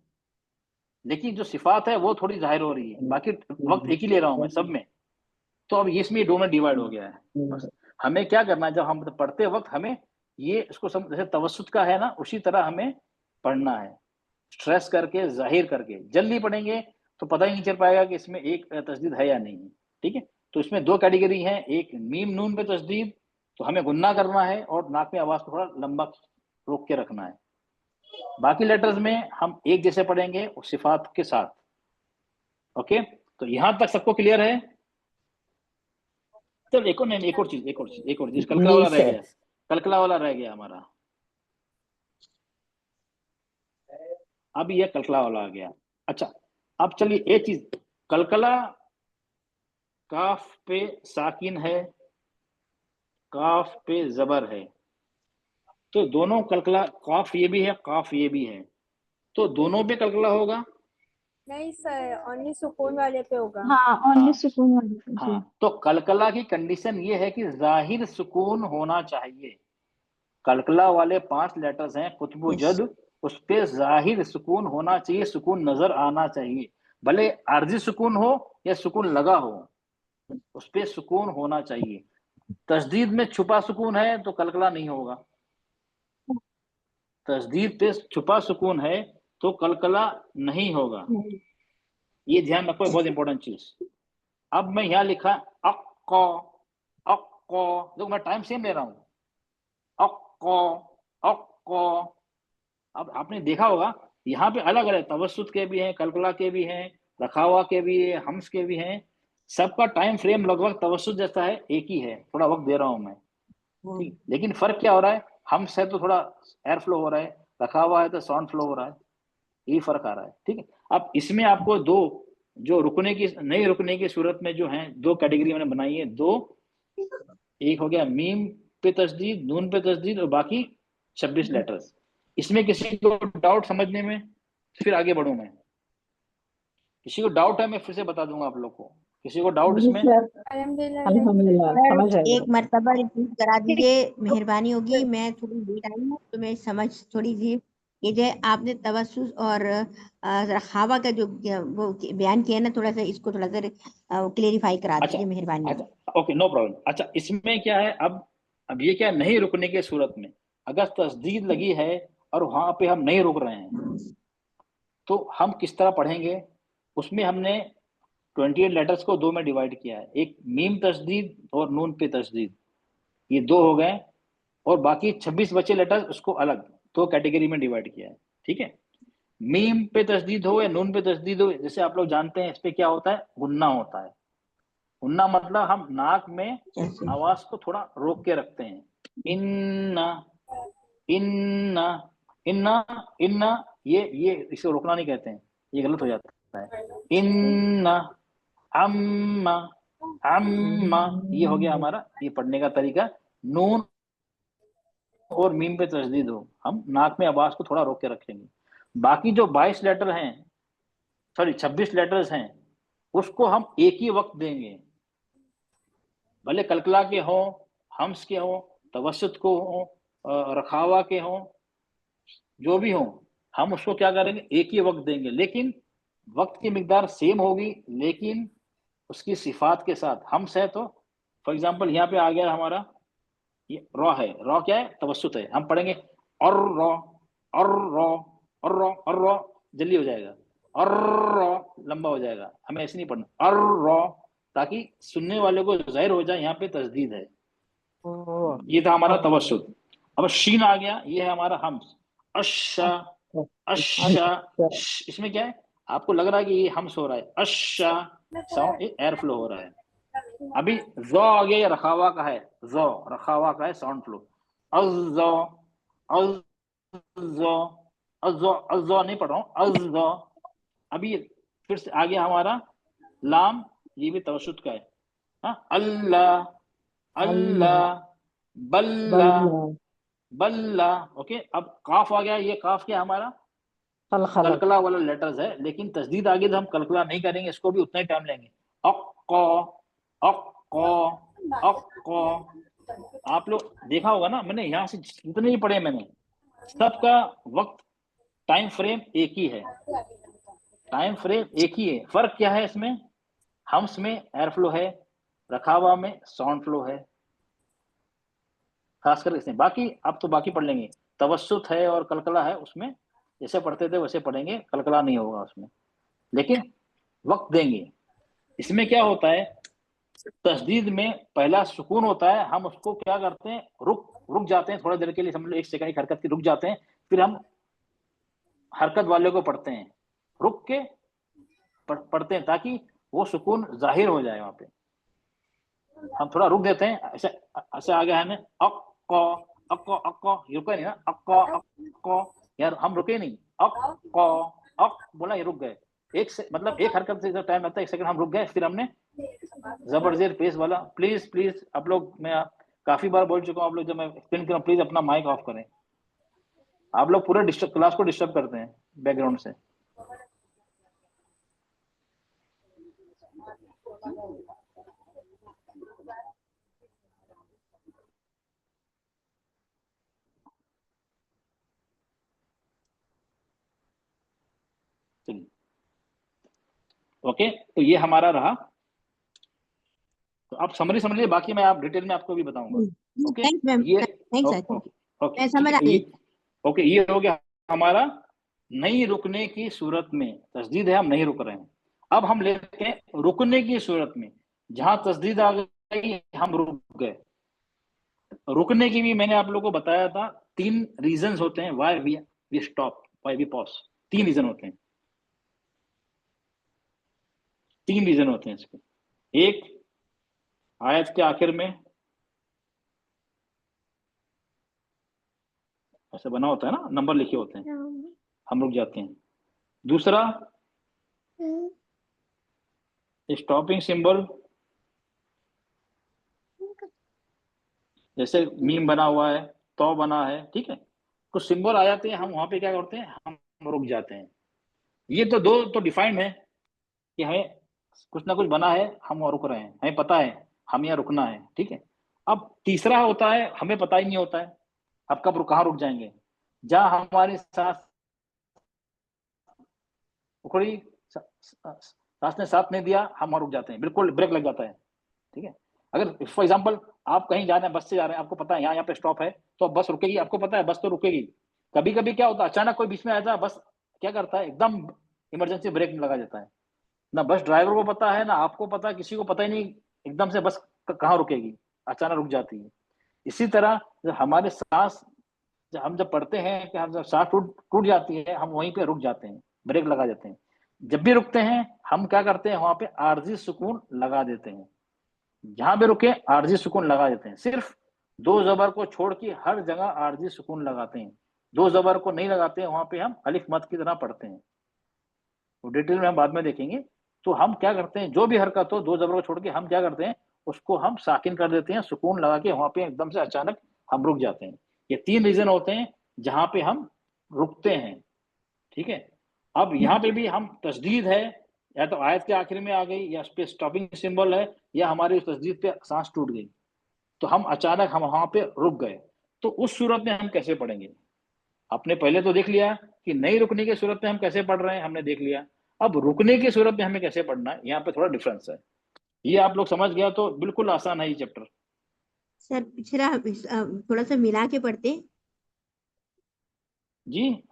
लेकिन जो सिफात है वो थोड़ी जाहिर हो रही है, बाकी वक्त एक ही ले रहा हूँ मैं सब में। तो अब इसमें दो में डिवाइड हो गया है। बस हमें क्या करना है, जब हम पढ़ते वक्त हमें ये इसको जैसे तवस्सुत का है ना, उसी तरह हमें पढ़ना है, स्ट्रेस करके, जाहिर करके। जल्दी पढ़ेंगे तो पता ही नहीं चल पाएगा कि इसमें एक तस्दीद है या नहीं, ठीक है। तो इसमें दो कैटेगरी है, एक मीम नून पे तस्दीद, तो हमें गुन्ना करना है और नाक में आवाज को थोड़ा लंबा रोक के रखना है। बाकी लेटर्स में हम एक जैसे पढ़ेंगे उस सिफात के साथ। ओके, तो यहां तक सबको क्लियर है। चलो एक और चीज, कलकला वाला रह गया, कलकला वाला रह गया हमारा। अब ये कलकला वाला आ गया। अच्छा, अब चलिए एक चीज, कलकला काफ पे साकिन है, काफ पे जबर है, तो दोनों कलकला, काफ ये भी है, काफ ये भी है, तो दोनों पे कलकला होगा। नहीं सर, ओनली सुकून वाले पे होगा। हाँ, ओनली सुकून वाली पे, जी। हाँ, तो कलकला की कंडीशन ये है कि जाहिर सुकून होना चाहिए। कलकला वाले 5 लेटर्स हैं कुतुब जद, उस पे जाहिर सुकून होना चाहिए, सुकून नजर आना चाहिए, भले आर्जी सुकून हो या सुकून लगा हो, उस पे सुकून होना चाहिए। तस्दीद में छुपा सुकून है तो कलकला नहीं होगा, तस्दीद पे छुपा सुकून है तो कलकला नहीं होगा, ये ध्यान रखो, बहुत इंपॉर्टेंट चीज। अब मैं यहाँ लिखा अक्को, अक्को, देखो मैं टाइम सेम ले रहा हूँ, अक्को, अक्को। अब आपने देखा होगा यहाँ पे अलग अलग तवस्सुत के भी हैं, कलकला के भी हैं, रखावा के भी है, हम्स के भी हैं, सबका टाइम फ्रेम लगभग तवस्सुत जैसा है, एक ही है, थोड़ा वक्त दे रहा हूं मैं। ठीक, लेकिन फर्क क्या हो रहा है, हम से तो थोड़ा एयर फ्लो हो रहा है, रखा हुआ है तो साउंड फ्लो हो रहा है, यही फर्क आ रहा है। ठीक है, अब इसमें आपको दो जो रुकने की नहीं रुकने की सूरत में जो है दो कैटेगरी मैंने बनाई है, दो, एक हो गया मीम पे तस्दीद, नून पे तस्दीद, और बाकी 26 लेटर्स। इसमें किसी को डाउट समझने में, फिर आगे बढ़ूं मैं, किसी को डाउट है मैं फिर से बता दूंगा आप लोग को, किसी को डाउट जी इसमें? सर, अल्हम्दुलिल्लाह अल्हम्दुलिल्लाह समझ सर, आएगा। एक मर्तबा रिपीट करा दीजिए, मेहरबानी होगी। मैं थोड़ी लेट आई हूँ तो मैं समझ थोड़ी सी ये जो आपने तवस्सुस और रखावा का जो वो बयान किया ना, थोड़ा सा इसको थोड़ा सा क्लेरिफाई करा अच्छा दीजिए, मेहरबानी होगी। अच्छा, ओके, नो प्रॉब्लम। अच्छा, इसमें क्या है, अब ये क्या नहीं रुकने की सूरत में अगर तस्दीद लगी है और वहां पे हम नहीं रुक रहे हैं तो हम किस तरह पढ़ेंगे? उसमें हमने 28 लेटर्स को दो में डिवाइड किया है, एक मीम तस्दीद और नून पे तस्दीद, ये दो हो गए, और बाकी 26 बचे लेटर्स उसको अलग दो कैटेगरी में डिवाइड किया है। ठीक है, मीम पे तस्दीद हो या नून पे तस्दीद हो, जैसे आप लोग जानते हैं इस पे क्या होता है, गुन्ना होता है। गुन्ना मतलब हम नाक में जैसे आवाज को थोड़ा रोक के रखते हैं, इन्ना इन्ना इन्ना इन्ना, ये इसे रोकना नहीं कहते हैं, ये गलत हो जाता है। इन्ना अम्मा अम्मा, ये हो गया हमारा ये पढ़ने का तरीका। नून और मीम पे तस्दीद हो, हम नाक में आवाज को थोड़ा रोक के रखेंगे। बाकी जो 22 लेटर हैं, सॉरी 26 लेटर्स हैं, उसको हम एक ही वक्त देंगे, भले कलकला के हों, हम्स के हों, तवसुत को हों, रखावा के हों, जो भी हों, हम उसको क्या करेंगे, एक ही वक्त देंगे, लेकिन वक्त की मिकदार सेम होगी, लेकिन उसकी सिफात के साथ। हम्स है तो फॉर एग्जांपल यहाँ पे आ गया हमारा ये रॉ है, रॉ क्या है, तवसुत है, हम पढ़ेंगे और रॉ और रॉ और रॉ और रॉ, जल्दी हो जाएगा, और रॉ लंबा हो जाएगा, हमें ऐसे नहीं पढ़ना, और रॉ, ताकि सुनने वाले को जाहिर हो जाए यहाँ पे तस्दीद है। ये था हमारा तवस्सुत। अब शीन आ गया, ये है हमारा हम्स, अश्शा अश्शा, इसमें क्या है, आपको लग रहा है कि ये हम्स हो रहा है, अश्शा साउंड एयर फ्लो हो रहा है। अभी जो आ गया, ये रखावा का है, जो रखावा का है साउंड फ्लो, अज़्ज़ो अज़्ज़ो अज़्ज़ो अज़्ज़ो नहीं पढ़ रहा हूँ, अज़्ज़ो। अभी फिर से आ गया हमारा लाम, ये भी तवस्सुत का है, अल्लाह अल्लाह बल्ला बल्ला। ओके, अब काफ आ गया, ये काफ क्या हमारा कलकला वाला लेटर्स है, लेकिन तस्दीद आ गई तो हम कलकला नहीं करेंगे, इसको भी उतना ही टाइम लेंगे। अक्को अक्को अक्को, आप लोग देखा होगा ना, मैंने यहाँ से जितने ही पढ़े मैंने, सबका वक्त टाइम फ्रेम एक ही है, टाइम फ्रेम एक ही है। फर्क क्या है इसमें, हम्स में एयर फ्लो है, रखावा में साउंड फ्लो है, खासकर इसमें। बाकी अब तो बाकी पढ़ लेंगे, तवस्सुत है और कलकला है, उसमें जैसे पढ़ते थे वैसे पढ़ेंगे, कलकला नहीं होगा उसमें, लेकिन वक्त देंगे। इसमें क्या होता है, तस्दीद में पहला सुकून होता है, हम उसको क्या करते हैं, रुक जाते हैं थोड़ी देर के लिए, समझ लो एक सेकंड एक हरकत की रुक जाते हैं, फिर हम हरकत वाले को पढ़ते हैं, रुक के पढ़ते हैं ताकि वो सुकून जाहिर हो जाए। वहां पे हम थोड़ा रुक देते हैं, ऐसे ऐसे आ गया है ना, अक्को अक्को अक्को, रुके नहीं ना, अक्को अक्को, यार हम रुके नहीं, अक्को अक बोला, ये रुक गए, एक से मतलब एक हरकत से टाइम लगता है, एक सेकंड हम रुक गए, फिर हमने जबरदस्त पेस वाला। प्लीज प्लीज आप लोग, मैं काफी बार बोल चुका हूँ, आप लोग जब मैं एक्सप्लेन कर रहा हूँ प्लीज अपना माइक ऑफ करें, आप लोग पूरे डिस्टर्ब क्लास को डिस्टर्ब करते हैं बैकग्राउंड से। ओके, तो ये हमारा रहा, तो आप समरी समझिए, बाकी मैं आप डिटेल में आपको भी बताऊंगा। ओके, ये ओके समझ आ गई। ओके, ये हो गया हमारा नहीं रुकने की सूरत में, तस्दीद है हम नहीं रुक रहे हैं। अब हम लेते हैं रुकने की सूरत में, जहां तस्दीद आ गई हम रुक गए। रुकने की भी मैंने आप लोगों को बताया था, 3 रीजंस होते हैं why we stop, why we pause, 3 reason होते हैं, 3 रीजन होते हैं इसके। एक, आयत के आखिर में ऐसे बना होता है ना, नंबर लिखे होते हैं, हम रुक जाते हैं। दूसरा स्टॉपिंग सिंबल, जैसे मीम बना हुआ है, तो बना है, ठीक है, कुछ सिंबल आ जाते हैं, हम वहां पे क्या करते हैं, हम रुक जाते हैं। ये तो दो तो डिफाइंड है कि हमें कुछ ना कुछ बना है, हम वहां रुक रहे हैं, हमें पता है हम यहाँ रुकना है, ठीक है। अब तीसरा होता है हमें पता ही नहीं होता है अब कब कहाँ रुक जाएंगे, जहां हमारी सांस उखड़ी, सांस ने साथ नहीं दिया, हम वहां रुक जाते हैं, बिल्कुल ब्रेक लग जाता है, ठीक है। अगर फॉर एग्जाम्पल आप कहीं जा रहे हैं, बस से जा रहे हैं, आपको पता है यहाँ पे स्टॉप है, तो अब बस रुकेगी, आपको पता है बस तो रुकेगी। कभी कभी क्या होता है, अचानक कोई बीच में आता है, बस क्या करता है, एकदम इमरजेंसी ब्रेक लगा देता है, ना बस ड्राइवर को पता है, ना आपको पता है, किसी को पता ही नहीं, एकदम से बस कहाँ रुकेगी, अचानक रुक जाती है। इसी तरह जब हमारे सांस, हम जब पढ़ते हैं कि हम जब सांस टूट जाती है, हम वहीं पे रुक जाते हैं, ब्रेक लगा देते हैं। जब भी रुकते हैं हम क्या करते हैं, वहां पे आरजी सुकून लगा देते हैं, जहां भी रुके आरजी सुकून लगा देते हैं। सिर्फ दो जबर को छोड़ के हर जगह आरजी सुकून लगाते हैं, दो जबर को नहीं लगाते हैं, वहां पे हम अलिफ मद की तरह पढ़ते हैं, तो डिटेल में हम बाद में देखेंगे। तो हम क्या करते हैं, जो भी हरकत हो दो जबर को छोड़ के हम क्या करते हैं, उसको हम साकिन कर देते हैं, सुकून लगा के, वहां पे एकदम से अचानक हम रुक जाते हैं। ये तीन रीजन होते हैं जहां पे हम रुकते हैं, ठीक है। अब यहाँ पे भी हम तस्दीद है, या तो आयत के आखिर में आ गई, या उस पे स्टॉपिंग सिंबल है, या हमारी उस तस्दीद पे सांस टूट गई, तो हम अचानक हम वहां पे रुक गए, तो उस सूरत में हम कैसे पढ़ेंगे। आपने पहले तो देख लिया कि नहीं रुकने की सूरत में हम कैसे पढ़ रहे हैं, हमने देख लिया। अब रुकने की सूरत में हमें कैसे पढ़ना है, यहाँ पे थोड़ा डिफरेंस है। ये आप लोग समझ गया तो बिल्कुल आसान है ये चैप्टर। सर पिछला थोड़ा सा मिला के पढ़ते। जी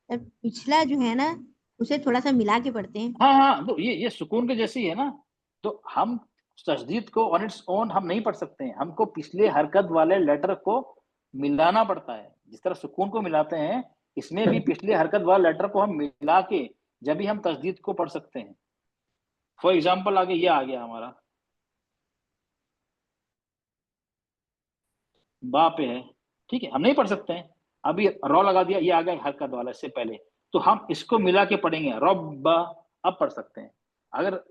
सर पिछला जो है ना उसे थोड़ा सा मिला के पढ़ते हैं। हाँ, तो ये सुकून के जैसी है ना, तो हम तस्दीद को ऑन इट्स ओन हम नहीं पढ़ सकते हैं, हमको पिछले हरकत वाले लेटर को मिलाना पड़ता है। जिस तरह सुकून को मिलाते हैं, इसमें भी पिछले हरकत वाले लेटर को हम मिला के जब भी हम तस्दीद को पढ़ सकते हैं। फॉर एग्जाम्पल आगे ये आ गया हमारा बा पे है, ठीक है, हम नहीं पढ़ सकते हैं, अभी रॉ लगा दिया, ये आ गया हरकत वाला इससे पहले, तो हम इसको मिला के पढ़ेंगे, रब्बा, अब पढ़ सकते हैं। अगर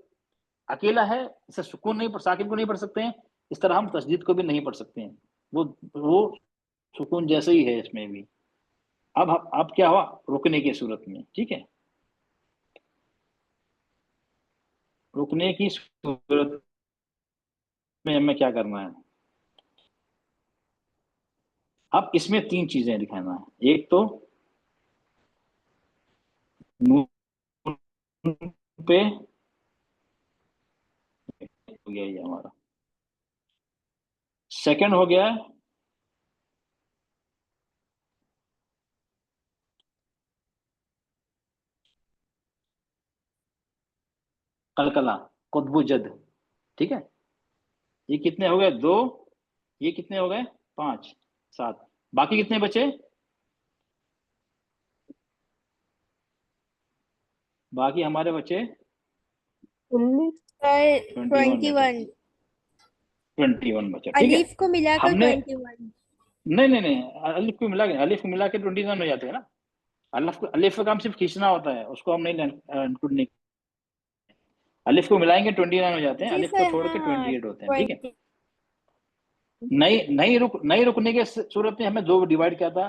अकेला है इसे सुकून नहीं पढ़, साकिन को नहीं पढ़ सकते हैं, इस तरह हम तस्दीद को भी नहीं पढ़ सकते हैं, वो सुकून जैसे ही है इसमें भी। अब क्या हुआ रुकने की सूरत में, ठीक है, रुकने की सूरत में हमें क्या करना है। अब इसमें तीन चीजें दिखाना है, एक तो नून पे हो गया ये हमारा, सेकंड हो गया कलकला, कुतबु जद, ठीक है, ये कितने हो गए, दो, ये कितने हो गए, 5 7, बाकी कितने बचे, बाकी हमारे बचे 21 बचे, ठीक है। अलीफ को मिलाकर हमने 21। नहीं, अलिफ को मिला के 21 हो जाते हैं ना, अलिफ का काम सिर्फ खींचना होता है, उसको हम नहीं इंक्लूड नहीं, अलिफ को मिलाएंगे 29 हो जाते हैं, अलिफ को छोड़ के 28 होते हैं, ठीक है। नहीं रुकने के सूरत में हमें दो डिवाइड किया था,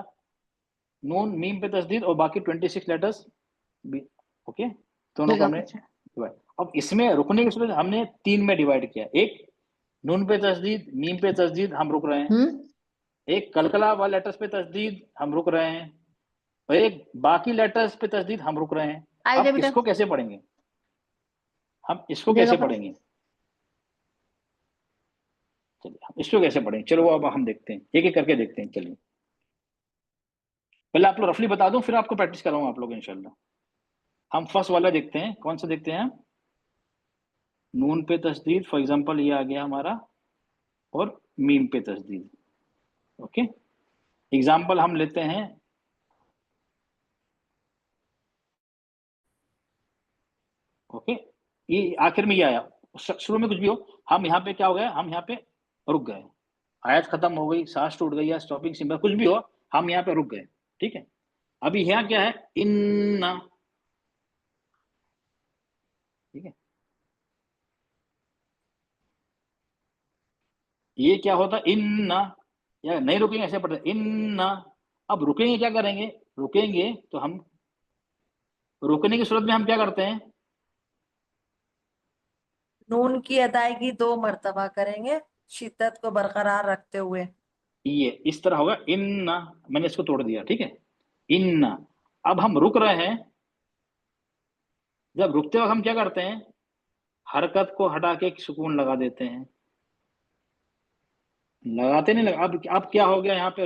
नून मीम पे तस्दीद और बाकी 26 लेटर्स, ओके, दोनों को हमने डिवाइड। अब इसमें रुकने की सूरत हमने 3 में डिवाइड किया, एक नून पे तस्दीद, मीम पे तस्दीद, हम रुक रहे हैं, एक कलकला वाले लेटर्स पे तस्दीद, हम रुक रहे हैं, और एक बाकी लेटर्स पे तस्दीद, हम रुक रहे हैं। अब इसको कैसे पढ़ेंगे, हम इसको कैसे पढ़ेंगे, चलिए हम इसको कैसे पढ़ेंगे, चलो अब हम देखते हैं, एक एक करके देखते हैं। चलिए पहले आप लोग रफली बता दूं, फिर आपको प्रैक्टिस कराऊंगा आप लोग इंशाल्लाह। हम फर्स्ट वाला देखते हैं, कौन सा देखते हैं, नून पे तस्दीद, फॉर एग्जांपल ये आ गया हमारा, और मीम पे तस्दीद, ओके। एग्जांपल हम लेते हैं, ओके, ये आखिर में ये आया, शुरू में कुछ भी हो, हम यहाँ पे क्या हो गया, हम यहाँ पे रुक गए, आयत खत्म हो गई, सांस टूट गई, या स्टॉपिंग सिंबल कुछ भी हो, हम यहाँ पे रुक गए, ठीक है। अभी यहाँ क्या है, इन्ना, ठीक है। ये क्या होता, इन्ना, या नहीं रुकेंगे ऐसे पढ़ते इन्ना। अब रुकेंगे, क्या करेंगे, रुकेंगे तो हम, रुकने की सूरत में हम क्या करते हैं, नून की अदायगी 2 मर्तबा करेंगे शिद्दत को बरकरार रखते हुए। ये इस तरह होगा, इन्ना, मैंने इसको तोड़ दिया, ठीक है, इन्ना। अब हम रुक रहे हैं, जब रुकते वक्त हम क्या करते हैं, हरकत को हटा के एक सुकून लगा देते हैं, लगाते नहीं लगा। अब क्या हो गया यहाँ पे,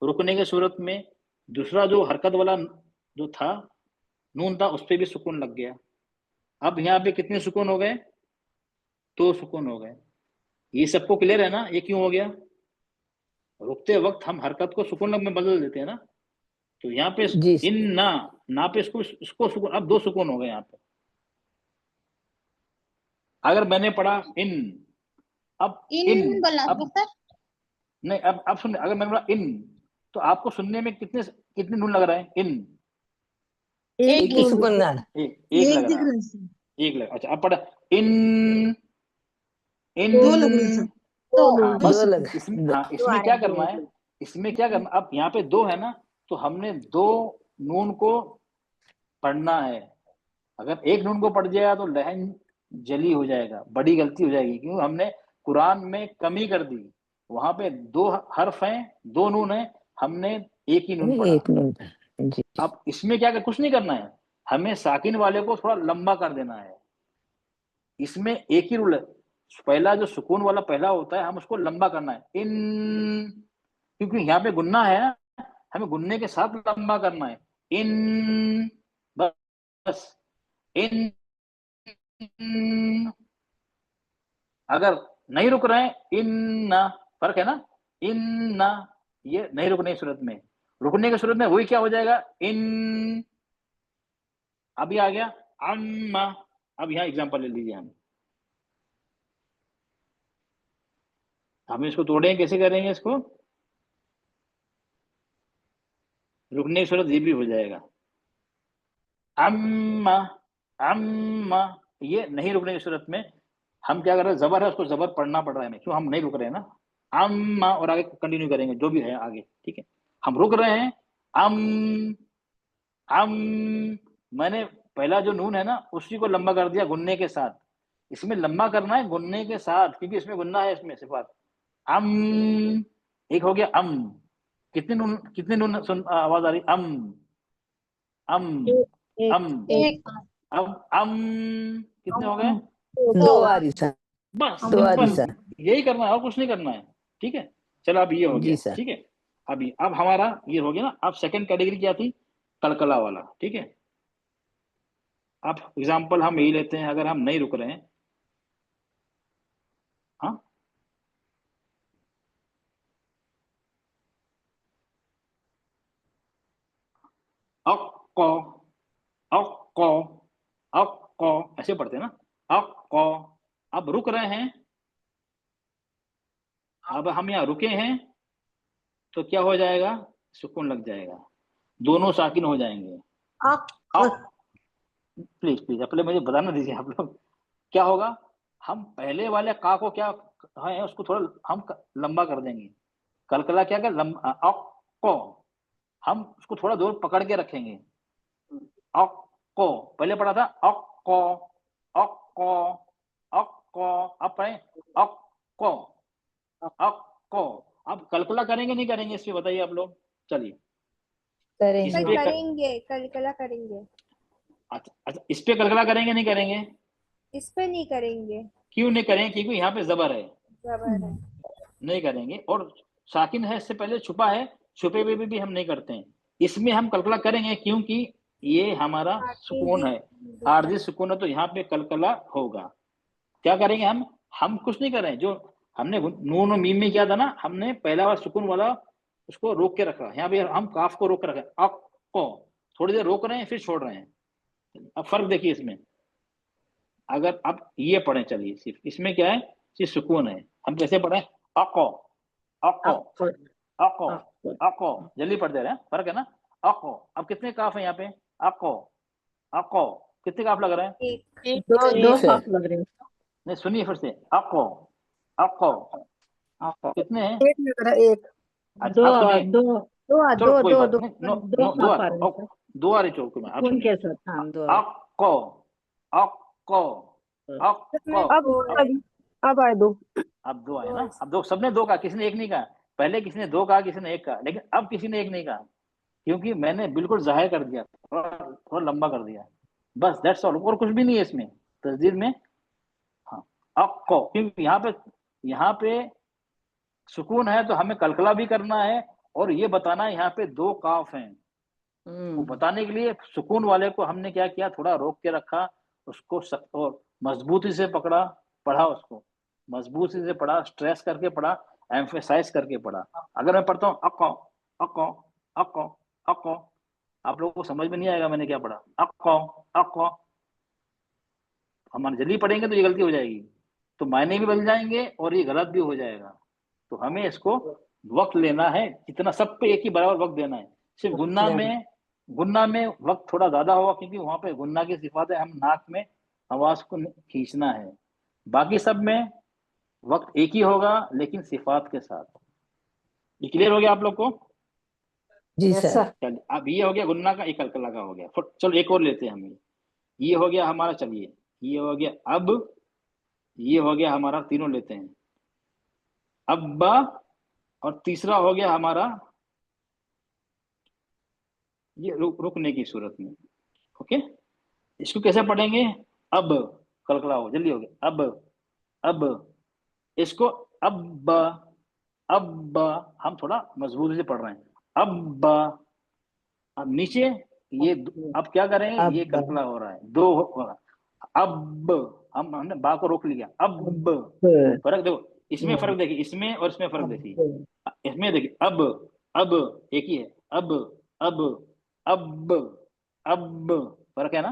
रुकने के सूरत में दूसरा जो हरकत वाला जो था नून था, उस पे भी सुकून लग गया। अब यहाँ पे कितने सुकून हो गए, 2 सुकून हो गए। ये सबको क्लियर है ना, ये क्यों हो गया, रुकते वक्त हम हरकत को सुकून में बदल देते हैं ना, तो यहाँ पे इन ना पे इसको सुकून, अब 2 सुकून हो गए यहाँ पे। अगर मैंने पढ़ा इन, अब इन बोलना अब था सर। नहीं, अब सुन, अगर मैंने बोला इन, तो आपको सुनने में कितने नून लग रहा है, इन एक ही सुकून लग लग रहा है, एक लग। अच्छा, अब पढ़ा इन, दो लग रहे हैं सर। इसमें क्या करना है, इसमें क्या करना, अब यहाँ पे 2 है ना, तो हमने 2 नून को पढ़ना है। अगर एक नून को पढ़ जाएगा तो लहन जली हो जाएगा, बड़ी गलती हो जाएगी, क्योंकि हमने कुरान में कमी कर दी। वहां पे 2 हर्फ हैं, 2 नून है, हमने एक ही नून पढ़ा। अब इसमें क्या, कुछ नहीं करना है, हमें साकिन वाले को थोड़ा लंबा कर देना है। इसमें एक ही रूल है, पहला जो सुकून वाला पहला होता है, हम उसको लंबा करना है, इन, क्योंकि यहाँ पे गुन्ना है, हमें गुन्ने के साथ लंबा करना है, इन, बस इन। अगर नहीं रुक रहे हैं, इन्ना, फर्क है ना, इन्ना, ये नहीं रुकने की सूरत में, रुकने की सूरत में वही क्या हो जाएगा, इन। अभी आ गया अम्मा। अब यहाँ एग्जांपल ले लीजिए, हम इसको तोड़ेंगे, कैसे करेंगे इसको, रुकने की सूरत ये भी हो जाएगा, अम्मा, अम्मा। ये नहीं रुकने की सूरत में हम क्या कर रहे हैं, जबर है, उसको जबर पढ़ना पड़ रहा है हमें, क्यों, हम नहीं रुक रहे हैं ना, अम्मा, और आगे कंटिन्यू करेंगे जो भी है आगे, ठीक है। हम रुक रहे हैं, अम, मैंने पहला जो नून है ना, उसी को लंबा कर दिया गुन्ने के साथ। इसमें लंबा करना है गुन्ने के साथ, क्योंकि इसमें गुन्ना है, इसमें सिफात। अम, एक हो गया अम, कितने नून सुन आवाज आ रही, अम, अब कितने हो गए, 2 आ रही सर, बस 2 आ रही सिंपल, सर। यही करना है और कुछ नहीं करना है, ठीक है। चलो अब ये हो जी गया, सर। ठीक है। अभी अब हमारा ये हो गया ना। अब सेकंड कैटेगरी क्या थी, कलकला वाला, ठीक है। अब एग्जांपल हम यही लेते हैं, अगर हम नहीं रुक रहे हैं, हाँ, अक्को, अक्को, अक्को, ऐसे पढ़ते हैं ना, अक्को। अब रुक रहे हैं, अब हम यहाँ रुके हैं, तो क्या हो जाएगा, सुकून लग जाएगा, दोनों साकिन हो जाएंगे। प्लीज प्लीज पहले मुझे बताना दीजिए आप लोग, क्या होगा, हम पहले वाले का को क्या है, उसको थोड़ा हम लंबा कर देंगे। कलकला क्या कर, लंबा, को हम उसको थोड़ा दूर पकड़ के रखेंगे। को पहले पढ़ा था, को, को, को, अब पढ़े को, को। अब कलकला करेंगे नहीं करेंगे, इसमें बताइए आप लोग, चलिए करेंगे, कलकला करेंगे। अच्छा, इस पे कलकला करेंगे नहीं करेंगे, इस पे नहीं करेंगे। क्यों नहीं करेंगे, क्योंकि यहाँ पे जबर है, जबर है, नहीं करेंगे। और साकिन है, इससे पहले छुपा है, छुपे हुए भी हम नहीं करते हैं। इसमें हम कलकला करेंगे, क्योंकि ये हमारा सुकून है, आरजी सुकून है, तो यहाँ पे कलकला होगा। क्या करेंगे हम कुछ नहीं कर रहे हैं, जो हमने नून और मीम में किया था ना, हमने पहला वाला सुकून वाला उसको रोक के रखा, यहाँ पे हम काफ को रोक के रखा, अक को थोड़ी देर रोक रहे हैं, फिर छोड़ रहे हैं। अब फर्क देखिए इसमें, अगर आप ये पढ़े, चलिए सिर्फ इसमें क्या है, सिर्फ सुकून है, हम कैसे पढ़े, अको, अको, अको, अको, जल्दी पढ़ दे रहे हैं, फर्क है ना। अको, अब कितने काफ है यहाँ पे, अको, अको, कितने काफ लग रहे हैं, दो काफ लग रहे हैं। नहीं सुनिए फिर से, अको, अको, कितने हैं, एक लग रहा है, एक। अच्छा अब सुनिए, चलो कोई बात नहीं, नो नो दो काफ आ रहे हैं सर। दो आ रही चौक में, अब सुकून सुनिए, के साथ, हाँ, दो। अको, अको, अको, अब आए दो। अब दो आए ना, अब दो, सबने दो कहा, किसी ने एक नहीं कहा, पहले किसी ने दो कहा, किसी ने एक कहा, लेकिन अब किसी ने एक नहीं कहा, क्योंकि मैंने बिल्कुल जाहिर कर दिया, थोड़ा लंबा कर दिया, बस दैट्स ऑल, और कुछ भी नहीं है इसमें तस्दीद में। हाँ, अक्को, क्योंकि यहाँ पे सुकून है तो हमें कलकला भी करना है, और ये बताना है यहाँ पे दो काफ हैं, वो बताने के लिए सुकून वाले को हमने क्या किया, थोड़ा रोक के रखा उसको, और मजबूती से पढ़ा उसको, मजबूती से पढ़ा, स्ट्रेस करके पढ़ा, एम्फेसाइज करके पढ़ा। अगर मैं पढ़ता हूँ अको, अको, अको, अको, आप लोगों को समझ में नहीं आएगा मैंने क्या पढ़ा, अको, अको, हम जल्दी पढ़ेंगे तो ये गलती हो जाएगी, तो मायने भी बदल जाएंगे और ये गलत भी हो जाएगा, तो हमें इसको वक्त लेना है, जितना सब पे एक ही बराबर वक्त देना है। सिर्फ गुन्ना में वक्त थोड़ा ज्यादा होगा, क्योंकि वहां पे गुन्ना की सिफात है, हम नाक में आवाज को खींचना है, बाकी सब में वक्त एक ही होगा लेकिन सिफात के साथ। ये क्लियर हो गया आप लोग को? जी सर। चलिए, अब ये हो गया गुन्ना का, एक कलकला का हो गया, चलो एक और लेते हैं हम, ये हो गया हमारा, चलिए ये हो गया, अब ये हो गया हमारा, तीनों लेते हैं, अब्बा, और तीसरा हो गया हमारा ये रुकने की सूरत में, ओके। इसको कैसे पढ़ेंगे, अब, कलकला हो, जल्दी हो गया, अब इसको अब हम थोड़ा मजबूती से पढ़ रहे हैं, अब नीचे ये अब क्या करें, ये कलकला हो रहा है, दो हो रहा, अब हमने बा को रोक लिया, अब फर्क देखो, इसमें फर्क देखिए, इसमें और इसमें फर्क देखिए, इसमें देखिए अब एक ही है, अब फर्क है ना,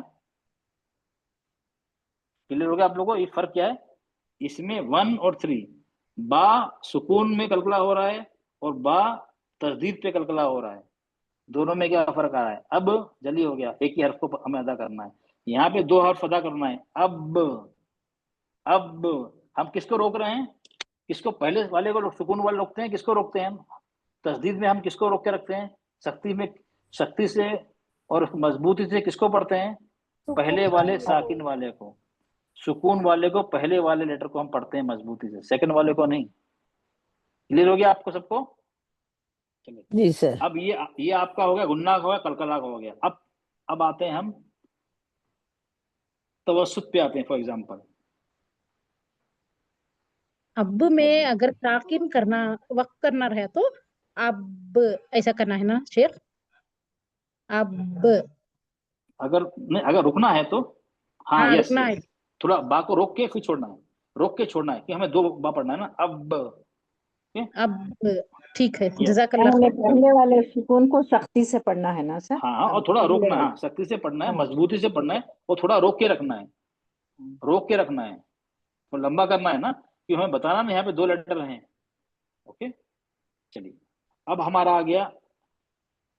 क्लियर हो गया आप लोगों को, ये फर्क क्या है, इसमें 1 और 3, बा सुकून में कलकला हो रहा है और बा तस्दीद पे कलकला हो रहा है, दोनों में क्या फर्क आ रहा है, अब जल्दी हो गया, एक ही हर्फ को हमें अदा करना है, यहाँ पे 2 हर्फ अदा करना है, अब हम किसको रोक रहे हैं, किसको, पहले वाले को सुकून वाले रोकते हैं, किसको रोकते हैं हम, तस्दीद में हम किसको रोक के रखते हैं, सख्ती से और मजबूती से किसको पढ़ते हैं, पहले वाले साकिन वाले को, सुकून वाले को, पहले वाले लेटर को हम पढ़ते हैं मजबूती से, सेकंड वाले को नहीं। क्लियर हो गया आपको सबको? चलिए जी सर। अब ये आपका हो गया, गुन्ना का हो गया, कलकला का हो गया, अब आते हैं हम तवस्सुत पे आते हैं, फॉर एग्जांपल अब में अगर ताकिन करना, वक्त करना रहे तो अब ऐसा करना है ना शेख, अब अगर रुकना है तो हाँ, यस रुकना है, थोड़ा बा को रोक के फिर छोड़ना है, रोक के छोड़ना है, कि हमें 2 बा पढ़ना है ना, अब ठीक है, जज़ाकल्लाह हमें खैर। पहले वाले सुकून को सख्ती से पढ़ना है ना सर? हाँ, और थोड़ा रोकना, हाँ सख्ती से पढ़ना है, मजबूती से पढ़ना है, और थोड़ा रोक के रखना है, तो लंबा करना है ना, कि हमें बताना नहीं यहाँ पे 2 लेटर हैं, ओके। चलिए अब हमारा आ गया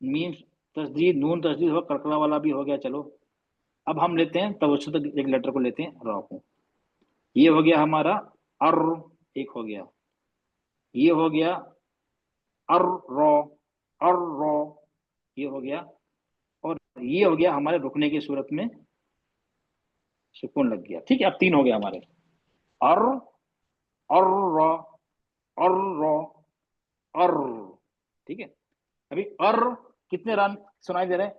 मीम तस्दीद, नून तस्दीद हो, कलकला वाला भी हो गया, चलो अब हम लेते हैं तवस्सुत, एक लेटर को लेते हैं, रॉ को, ये हो गया हमारा अर, एक हो गया, ये हो गया अर रॉ, ये हो गया, और ये हो गया हमारे रुकने की सूरत में सुकून लग गया, ठीक है। अब 3 हो गया हमारे, अर रॉ, ठीक है। अभी अर कितने रन सुनाई दे रहे हैं,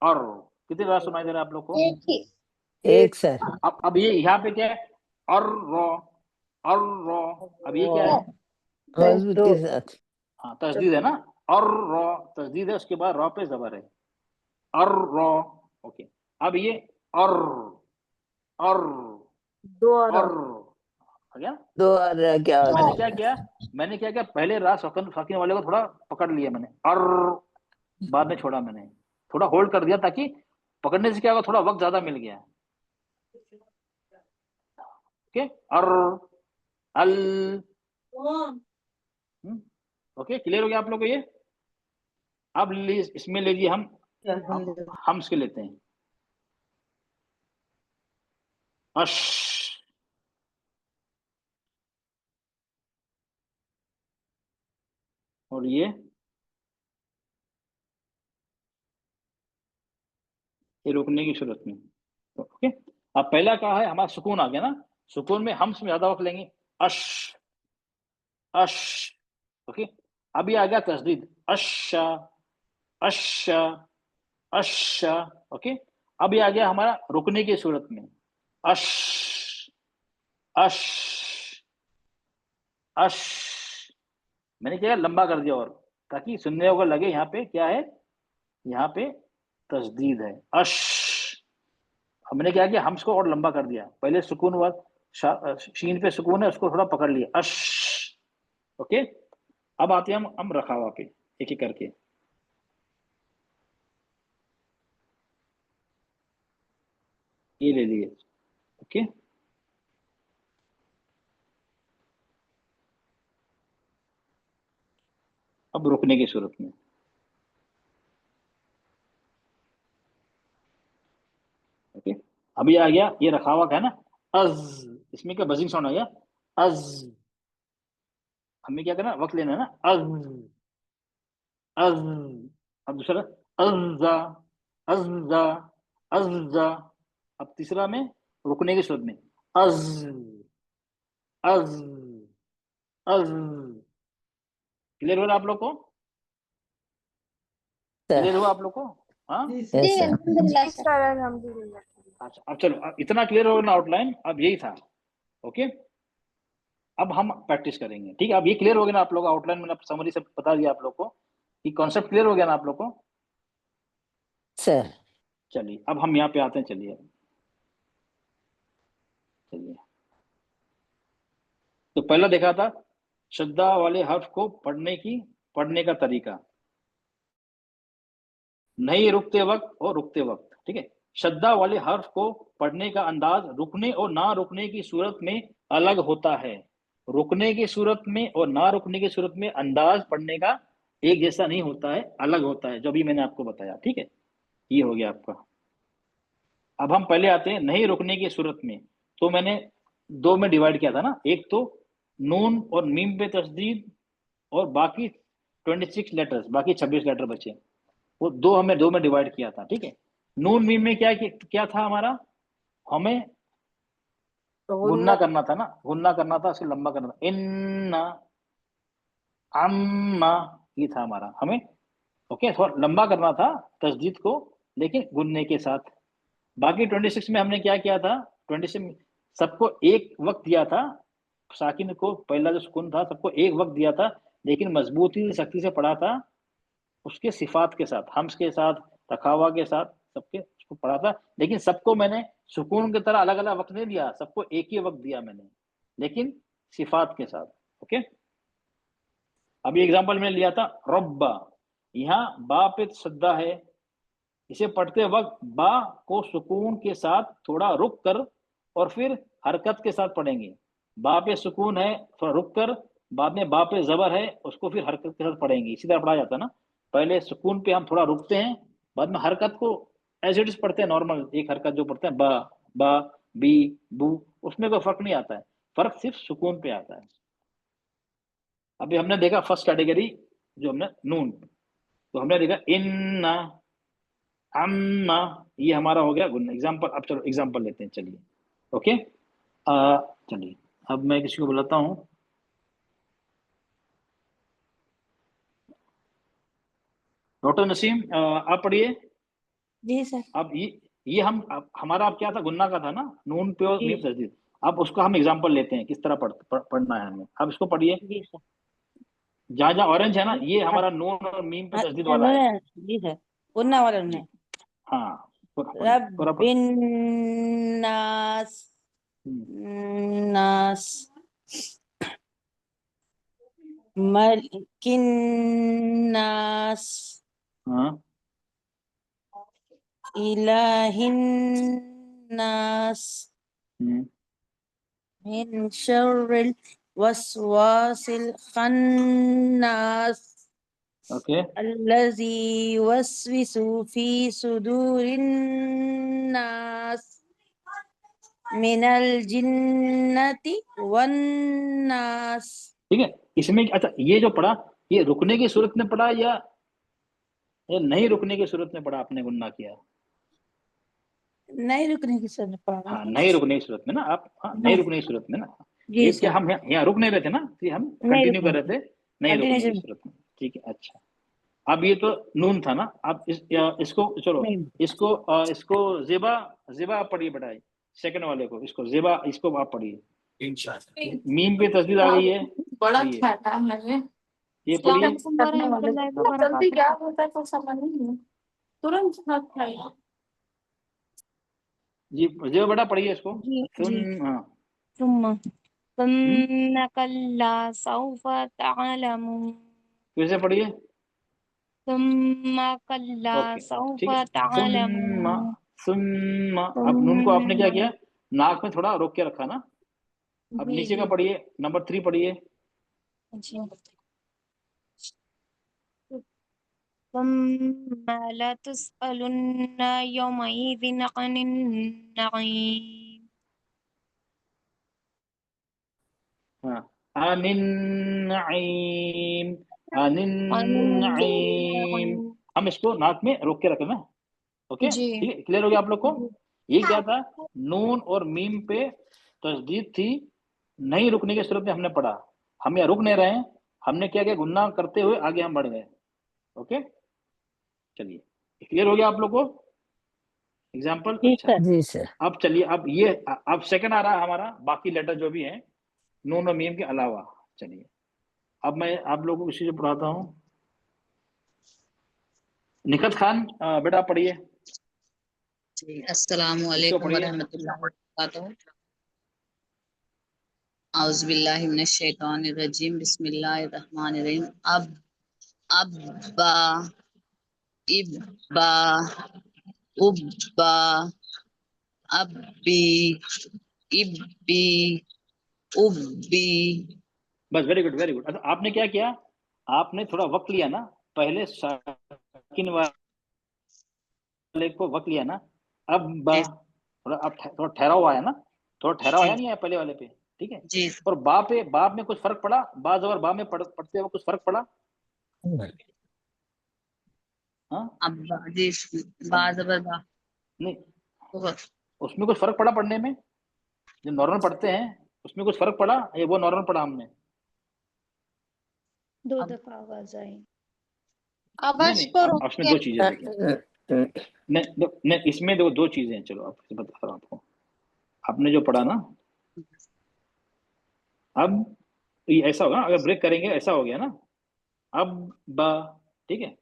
अर कितने रन सुनाई दे रहे हैं आप लोग को, एक सर। अब ये यहाँ पे क्या है, अर रॉ, अब ये क्या है, मजबूती के साथ, हाँ तस्दीद है ना, और रॉ तस्दीद है, उसके बाद रॉ पे जबर है, और रॉ, ओके। अब ये और हो गया, दो और क्या होता मैंने क्या किया, पहले रा साकिन वाले को थोड़ा पकड़ लिया मैंने, और बाद में छोड़ा, मैंने थोड़ा होल्ड कर दिया, ताकि पकड़ने से क्या होगा, थोड़ा वक्त ज्यादा मिल गया, ओके। और अल ओके, क्लियर हो गया आप लोग को ये? अब इसमें लीजिए हम हम्स के लेते हैं। अश, और ये रुकने की सूरत में। ओके, अब पहला कहा है हमारा सुकून आ गया ना, सुकून में हम्स में ज्यादा वक्त लेंगे, अश अश। ओके, अब ये आ गया तस्दीद, अशा अशा अशा। ओके, अब ये आ गया हमारा रुकने की सूरत में, अश अश अश। मैंने क्या लंबा कर दिया और, ताकि सुनने को लगे यहाँ पे क्या है, यहाँ पे तस्दीद है, अश। हमने क्या किया, हम्स को और लंबा कर दिया, पहले सुकून हुआ, शीन पे सुकून है, उसको थोड़ा पकड़ लिया, अश। ओके, अब आते हैं हम रखावा पे एक एक करके। ये ले लिए। ओके, अब रुकने की सूरत में, ओके, अभी आ गया ये रखावा का है ना, अज, इसमें क्या बजिंग साउंड आ गया, अज। हमें क्या करना, वक्त लेना है ना, अज अज। अब दूसरा अज्जा अज्जा अज्जा। अब तीसरा में रुकने की सूरत में, अज अज अज। क्लियर हो रहा आप लोग को? क्लियर हुआ आप लोग को? हाँ, जी अल्हम्दुलिल्लाह जी सर। सर, अल्हम्दुलिल्लाह। अच्छा, अब चलो, अब इतना क्लियर हो ना आउटलाइन, अब यही था। ओके, अब हम प्रैक्टिस करेंगे, ठीक है। अब ये क्लियर हो गया ना आप लोग, आउटलाइन मैंने समरी से बता दिया आप लोग को, कि कॉन्सेप्ट क्लियर हो गया ना आप लोग को? सर। चलिए अब हम यहाँ पे आते हैं, चलिए चलिए। तो पहला देखा था शद्दा वाले हर्फ को पढ़ने का तरीका, नहीं रुकते वक्त और रुकते वक्त, ठीक है। शद्दा वाले हर्फ को पढ़ने का अंदाज रुकने और ना रुकने की सूरत में अलग होता है। रुकने की सूरत में और ना रुकने की सूरत में अंदाज पढ़ने का एक जैसा नहीं होता है, अलग होता है, जो भी मैंने आपको बताया, ठीक है। ये हो गया आपका। अब हम पहले आते हैं नहीं रुकने की सूरत में। तो मैंने दो में डिवाइड किया था ना, एक तो नून और मीम पे तस्दीद, और बाकी 26 लेटर्स, बाकी 26 लेटर बचे, वो दो में डिवाइड किया था, ठीक है। नून मीम में क्या था हमारा, हमें गुन्ना करना था ना, गुन्ना करना था, उसको लंबा करना था, इन्ना अम्मा, ये था हमारा, हमें ओके थोड़ा लंबा करना था तस्दीद को, लेकिन गुन्ने के साथ। बाकी 26 में हमने क्या किया था, 26 में सबको एक वक्त दिया था, साकिन को पहला जो सुकून था सबको एक वक्त दिया था, लेकिन मजबूती सख्ती से पढ़ा था, उसके सिफात के साथ, हम्स के साथ, रखावा के साथ, सबके उसको पढ़ा था। लेकिन सबको मैंने सुकून की तरह अलग अलग वक्त नहीं दिया, सबको एक ही वक्त दिया मैंने, लेकिन सिफात के साथ। ओके, अभी एग्जांपल मैंने लिया था रब्बा, यहाँ बा पे सद्दा है, इसे पढ़ते वक्त बा को सुकून के साथ थोड़ा रुक कर और फिर हरकत के साथ पढ़ेंगे। बा पे सुकून है, थोड़ा रुक कर, बाद में बा पे जबर है, उसको फिर हरकत के साथ पढ़ेंगे। इसी तरह पढ़ा जाता है ना, पहले सुकून पे हम थोड़ा रुकते हैं, बाद में हरकत को एज इट इज पढ़ते हैं, नॉर्मल एक हरकत जो पढ़ते हैं, बा बा बी बू, उसमें कोई फर्क नहीं आता है, फर्क सिर्फ सुकून पे आता है। अभी हमने देखा फर्स्ट कैटेगरी जो हमने नून, तो हमने देखा इन्ना अम्मा, ये हमारा हो गया गुन्ना। एग्जाम्पल, अब चलो एग्जाम्पल लेते हैं, चलिए। ओके, चलिए अब मैं किसी को बुलाता हूँ, डॉक्टर नसीम, आप पढ़िए। जी सर। अब ये हमारा अब क्या था, गुन्ना का था ना, नून पे और जी। मीम तस्दीद। अब उसका हम एग्जाम्पल लेते हैं किस तरह पढ़ना है हमें। अब इसको पढ़िए, जी सर। जहाँ जहाँ ऑरेंज है ना, ये हमारा नून और मीम पे तस्दीद वाला है। जी सर, गुन्ना वाला जी, ने। हाँ, पूरा पढ़। रब्बिन नास नास मलिकिन नास हाँ, इलाहिन नास हम्म, min sharril वस्वासिल खन्नास ओके, अल्लज़ी युवस्विसु फी सुदूरिन नास मिनल जिन्नति वन नास। ठीक है। इसमें अच्छा, ये जो पढ़ा, ये रुकने की सूरत में पढ़ा या नहीं रुकने की सूरत में पढ़ा आपने गुन्ना किया? नहीं रुकने की सूरत पढ़ा। हाँ, नहीं रुकने की सूरत में ना आप, हाँ, नहीं रुकने की सूरत में ना। जी ये सर। क्या हम यहाँ रुक नहीं रहे थे ना, तो हम नहीं कंटिन्यू कर रुकने रहे थे नहीं रुकने की कंटिन्यूशन सूरत में। ठीक है, अच्छा। अब ये तो नून था ना, अब इसको चलो, नहीं। इसको जेबा, जेबा आप पढ़िए बेटा, सेकंड वाले को, इसको जेबा, इसको आप पढ़िए। मीम पे तस्दीद आ गई है, बड़ा ये खाता है मुझे। ये पढ़िए। जल्दी क्या होता है तो समझ नहीं है। तुरंत हाथ खाएगा। जी जेबा बेटा पढ़िए इसको। जी जी। हाँ, सुम्मा सुम्मा कल्ला सौफा तअलमून फिर से पढ़िए। सुम्मा कल्ला ओके, ठीक सौफा है। सुम्मा, तअलमून सुम्मा, अब नून को आपने क्या सुम्मा। किया, नाक में थोड़ा रोक के रखा ना। अब जी नीचे का जी पढ़िए, नंबर 3 पढ़िए। जी। सुम्मा लतुसअलुन्ना यौमइज़िन अनिन नईम। हाँ, अनिन नईम, अनिन अनिन नईम। नईम। हम इसको नाक में रोक के रखना। ओके, जी ठीक है, क्लियर हो गया आप लोग को? जी ये क्या था, नून और मीम पे तस्दीद थी, नहीं रुकने की सूरत में हमने पढ़ा। हम यहाँ रुक नहीं रहे हैं, हमने क्या किया, गुन्ना करते हुए आगे हम बढ़ गए। ओके, चलिए, क्लियर हो गया आप लोग को एग्जाम्पल? अच्छा, जी सर। अब चलिए, अब ये अब सेकंड आ रहा है हमारा, बाकी लेटर जो भी हैं नून और मीम के अलावा। चलिए, अब मैं आप लोगों को इसी से पढ़ाता हूँ। निखत खान बेटा पढ़िए, जी, अस्सलामु इसको अलैकुम पढ़िए। वरहमतुल्लाहि वबरकातुहू। औज़ु बिल्लाहि मिनश शैतानिर रजीम, बिस्मिल्लाहिर रहमानिर रहीम। अब्बा, इब्बा, उब्बा, अब्बी, इब्बी, उब्बी। बस, वेरी गुड वेरी गुड। अच्छा, आपने क्या किया, आपने थोड़ा वक्त लिया ना, पहले साकिन वाले को वक्त लिया ना। अब जी थोड़ा, अब थोड़ा ठहराव आया ना, थोड़ा ठहराव जी आया नहीं आया पहले वाले पे? ठीक है। जी। और बा पे, बाप में कुछ फर्क पड़ा, बा जबर बा में पढ़ते हुए कुछ फर्क पड़ा? हाँ, अब्बा जी, बा ज़बर बा। नहीं, तो उसमें कुछ फर्क पड़ा पढ़ने में? जो नॉर्मल पढ़ते हैं उसमें कुछ फर्क पड़ा, ये वो नॉर्मल पढ़ा हमने? दो दफा आवाज आई। नहीं आवाज नहीं, को अब रोक उसमें के दो चीजें देखिए, नहीं, इसमें दो चीजें हैं। चलो, आप बता रहा हूँ आपको, आपने जो पढ़ा ना, अब ये ऐसा होगा, अगर ब्रेक करेंगे ऐसा हो गया ना, अब बा, ठीक है।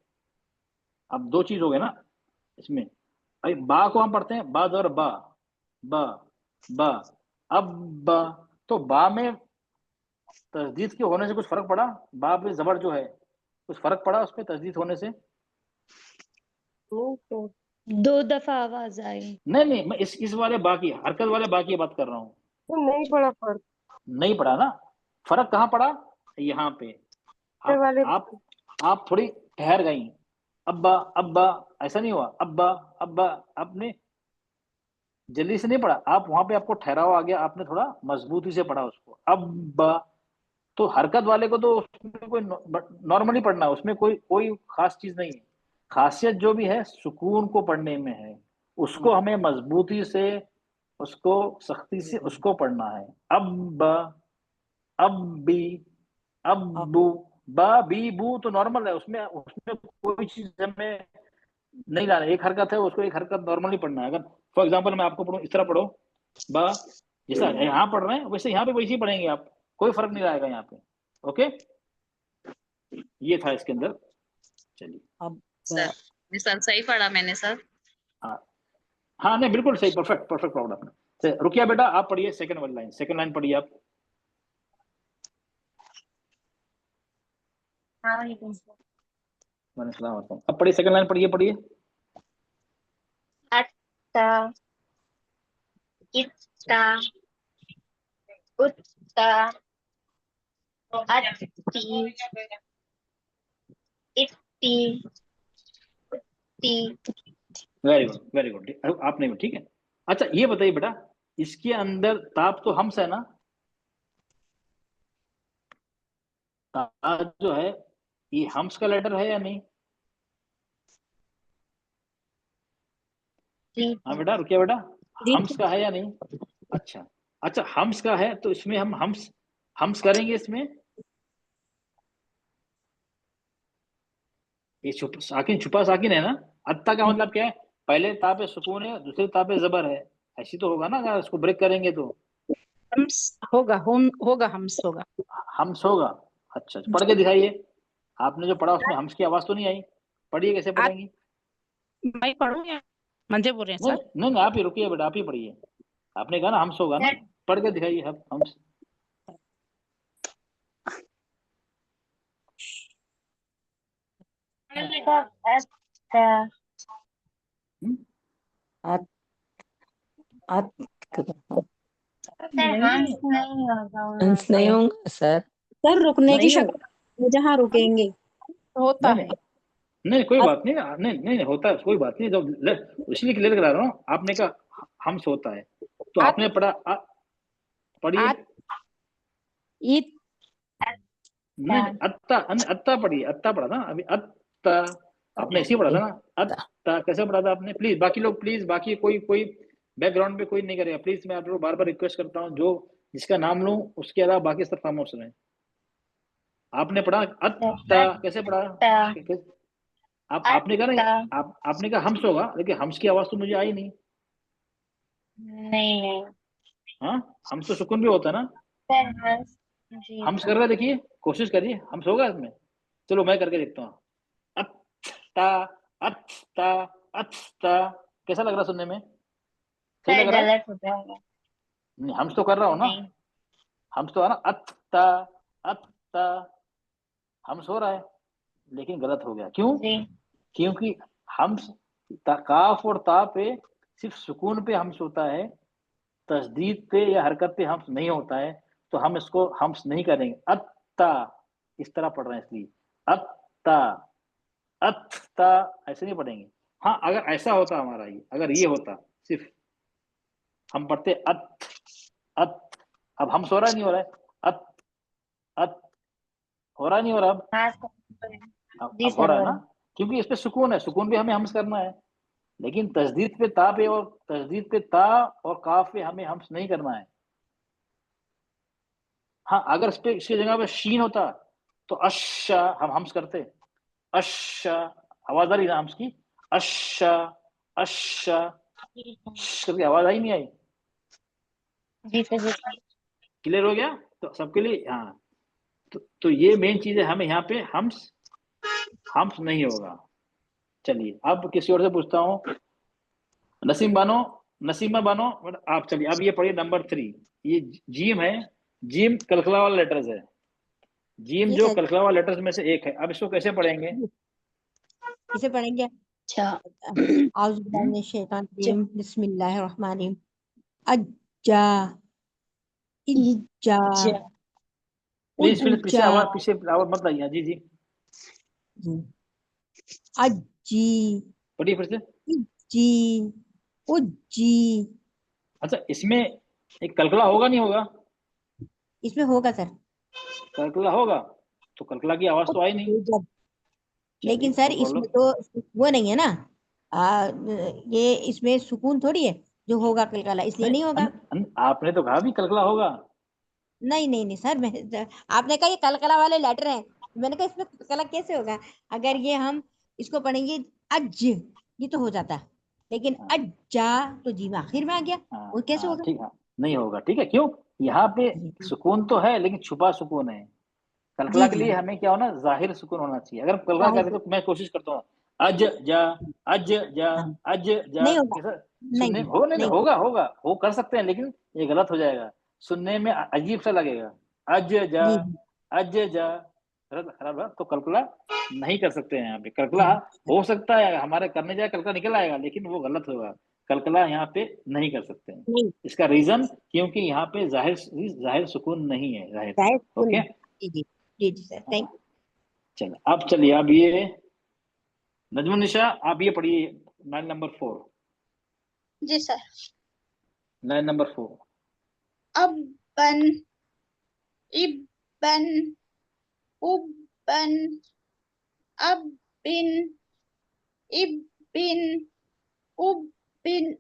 अब दो चीज हो गए ना इसमें। अभी बा को हम पढ़ते हैं बा और बा, बा, बा। अब बा, तो बा में तस्दीद के होने से कुछ फर्क पड़ा? बा पे जबर जो है, कुछ फर्क पड़ा उसमें तस्दीद होने से? दो दफा आवाज आई। नहीं, मैं इस वाले बा की, हरकत वाले बा की बात कर रहा हूँ। नहीं पड़ा फर्क नहीं पड़ा ना, फर्क कहाँ पड़ा? यहाँ पे। वाले। आप थोड़ी ठहर गई, अब्बा अब्बा, ऐसा नहीं हुआ, अब्बा अब्बा, आपने जल्दी से नहीं पढ़ा, आप वहां पे आपको ठहराव आ गया, आपने थोड़ा मजबूती से पढ़ा उसको, अब्बा। तो हरकत वाले को तो उसमें कोई नॉर्मली पढ़ना, उसमें कोई कोई खास चीज नहीं है। खासियत जो भी है सुकून को पढ़ने में है, उसको हमें मजबूती से, उसको सख्ती से उसको पढ़ना है। अब, अब्बी, अब्बू, बा बी बू तो नॉर्मल है, उसमें उसमें कोई चीज हमें नहीं लाना। एक हरकत है, उसको एक हरकत नॉर्मली पढ़ना है। अगर फॉर एग्जांपल मैं आपको पढ़ूं, इस तरह पढ़ो, बा, जैसा यहाँ पढ़ रहे हैं वैसे यहाँ पे वैसे ही पढ़ेंगे आप, कोई फर्क नहीं आएगा यहाँ पे। ओके, ये था इसके अंदर। चलिए, सर सही पढ़ा मैंने सर? हाँ हाँ, नहीं बिल्कुल सही, परफेक्ट परफेक्ट पढ़ा आपने। रुकिया बेटा, आप पढ़िए सेकंड वाली लाइन, सेकंड लाइन पढ़िए आप। मैंने सलाम आता हूँ, अब पढ़िए सेकंड लाइन, पढ़िए पढ़िए। अट्टा, इत्ता, उत्ता, अति, इति, ती। वेरी गुड, वेरी गुड, आपने भी ठीक है। अच्छा ये बताइए बेटा, इसके अंदर ताप तो हम्स है ना, ताप जो है ये हम्स का लेटर है या नहीं? हाँ बेटा, रुकिए बेटा, हम्स का है या नहीं? अच्छा अच्छा, हम्स का है तो इसमें हम हम्स करेंगे इसमें। ये साकिन छुपा साकिन है ना। अत्ता का मतलब क्या है? पहले तापे सुकून है, दूसरे तापे जबर है, ऐसी तो होगा ना अगर उसको ब्रेक करेंगे तो। हम्स होगा, हम्स होगा। हम्स होगा। अच्छा पढ़ के दिखाइए, आपने जो पढ़ा उसमें हम्स की आवाज तो नहीं आई, पढ़िए, कैसे पढ़ेंगी? मैं पढ़ूं या मंजे बोल रहे हैं नहीं सर? नहीं नहीं, आप ही रुकिए बेटा, आप ही पढ़िए, आपने कहा ना हम्स होगा ना, पढ़ के दिखाइए हम्स। हंस नहीं होगा सर। सर रुकने की नहीं शक्ल जहाँ रुकेंगे होता नहीं है। नहीं, कोई बात नहीं, नहीं नहीं होता है, कोई बात नहीं, जब इसलिए क्लियर करा रहा हूँ। आपने कहा हम्स होता है तो अत- आपने पढ़ा पढ़िए। इत नहीं नहीं, अत्ता अत्ता पढ़िए, अत्ता पढ़ा था अभी, अत्ता आपने इसी पढ़ा था ना, अत्ता कैसे पढ़ा था आपने? प्लीज बाकी लोग, प्लीज बाकी कोई बैकग्राउंड पे कोई नहीं करेगा प्लीज, मैं आप लोग बार बार रिक्वेस्ट करता हूँ, जो जिसका नाम लूं उसके अलावा बाकी सब खामोश रहे। आपने पढ़ा अत्ता, कैसे पढ़ा? आपने कहा ना, आपने कहा हम्स होगा, लेकिन हम्स की आवाज तो मुझे आई नहीं। नहीं हाँ, हम्स तो सुकून भी होता है ना। सर, जी हम्स कर रहे देखिए, कोशिश करिए, हम्स होगा इसमें। चलो मैं करके देखता हूँ। अत्ता अत्ता अत्ता, कैसा लग रहा सुनने में? सही सर लग रहा है? गलत होता है। नहीं, हम्स तो कर रहा हूँ ना, नहीं हम्स तो है ना, अत्ता अत्ता, हम्स हो रहा है, लेकिन गलत हो गया। क्यों? जी क्योंकि हम्स काफ और ता पे सिर्फ सुकून पे हम्स होता है, तस्दीद पे या हरकत पे हम्स नहीं होता है, तो हम इसको हम्स नहीं करेंगे। अत्ता इस तरह पढ़ रहे हैं इसलिए, अत्ता अत्ता ऐसे नहीं पढ़ेंगे। हाँ अगर ऐसा होता हमारा, ये अगर ये होता सिर्फ हम पढ़ते अत अत, अब हम सो रहा नहीं हो रहा है, अत अत हो रहा नहीं हो रहा, हाँ जी अब हो सर रहा है ना, क्योंकि इस पे सुकून है, सुकून पे हमें हम्स करना है, लेकिन तस्दीद पे ता पे और तस्दीद पे ता और काफ पे हमें हम्स नहीं करना है। हाँ अगर इस पे इसकी जगह पे शीन होता तो अश्शा हम हम्स करते, अश्शा, आवाज आ रही ना हम्स की, अश्शा अश्शा करके आवाज आई नहीं आई? जी सर क्लियर हो गया तो सबके लिए? हाँ तो ये मेन चीज है, हमें यहाँ पे हम्स नहीं होगा। चलिए अब किसी और से पूछता हूँ, नसीमा बानो, आप चलिए अब ये पढ़िए नंबर 3, ये जीम है, जीम कलकला वाला लेटर्स है, जीम जी जो सर, कलकला वाला लेटर्स में से एक है। अब इसको कैसे पढ़ेंगे? इसे पढ़ेंगे। अच्छा औज़ु बिल्लाहि मिनश शैतानिर रजीम, बिस्मिल्लाहिर रहमानिर रहीम। अज्जा, इज्जा, प्लीज प्लीज पीछे उज्जा, आवाज मत आइए। जी जी अज्जी, पढ़िए फिर से। इज्जी, उज्जी। अच्छा इसमें एक कलकला होगा नहीं होगा? इसमें होगा सर। कलकला होगा तो कलकला की आवाज तो आई नहीं। जब लेकिन चलिए सर अब पढ़ लो। इसमें तो वो नहीं है ना, ये इसमें सुकून थोड़ी है जो होगा कलकला, इसलिए नहीं होगा। आपने तो कहा भी कलकला होगा। नहीं नहीं नहीं सर, आपने कहा ये कलकला वाले लेटर हैं, मैंने कहा इसमें कलकला कैसे होगा? अगर ये हम इसको पढ़ेंगे अज, ये तो हो जाता, लेकिन हाँ अज्जा तो जी में आखिर में आ गया, वो कैसे होगा? ठीक है, नहीं होगा, ठीक है। क्यों? यहाँ पे जी सुकून तो है लेकिन छुपा सुकून है। कलकला जी के जी लिए हमें क्या होना, जाहिर सुकून होना चाहिए। अगर कलकला जाहिर करके से। तो मैं कोशिश करता हूँ अज जा अज जा हाँ, अज जा, नहीं होगा, कैसा नहीं सुनने होगा, हो? नहीं नहीं होगा, होगा वो कर सकते हैं, लेकिन ये गलत हो जाएगा, सुनने में अजीब सा लगेगा। अज जा जी जी अज जा, खराब है, तो कलकला नहीं कर सकते हैं यहाँ पे। कलकला जी हो सकता है हमारे करने जाए कलकला निकल आएगा, लेकिन वो गलत होगा, कलकला यहाँ पे नहीं कर सकते हैं। नहीं, इसका रीजन क्योंकि यहाँ पे जाहिर जाहिर सुकून नहीं है, जाहिर। जाहिर सुकून ओके नहीं। जी जी जी जी सर, थैंक यू। चलो अब चलिए, अब ये नजमुन्निसा आप ये पढ़िए लाइन नंबर 4, जी सर। Line number 4। अब्बन, इब्बन, उब्बन, अब्बिन, इब्बिन, उब्बिन।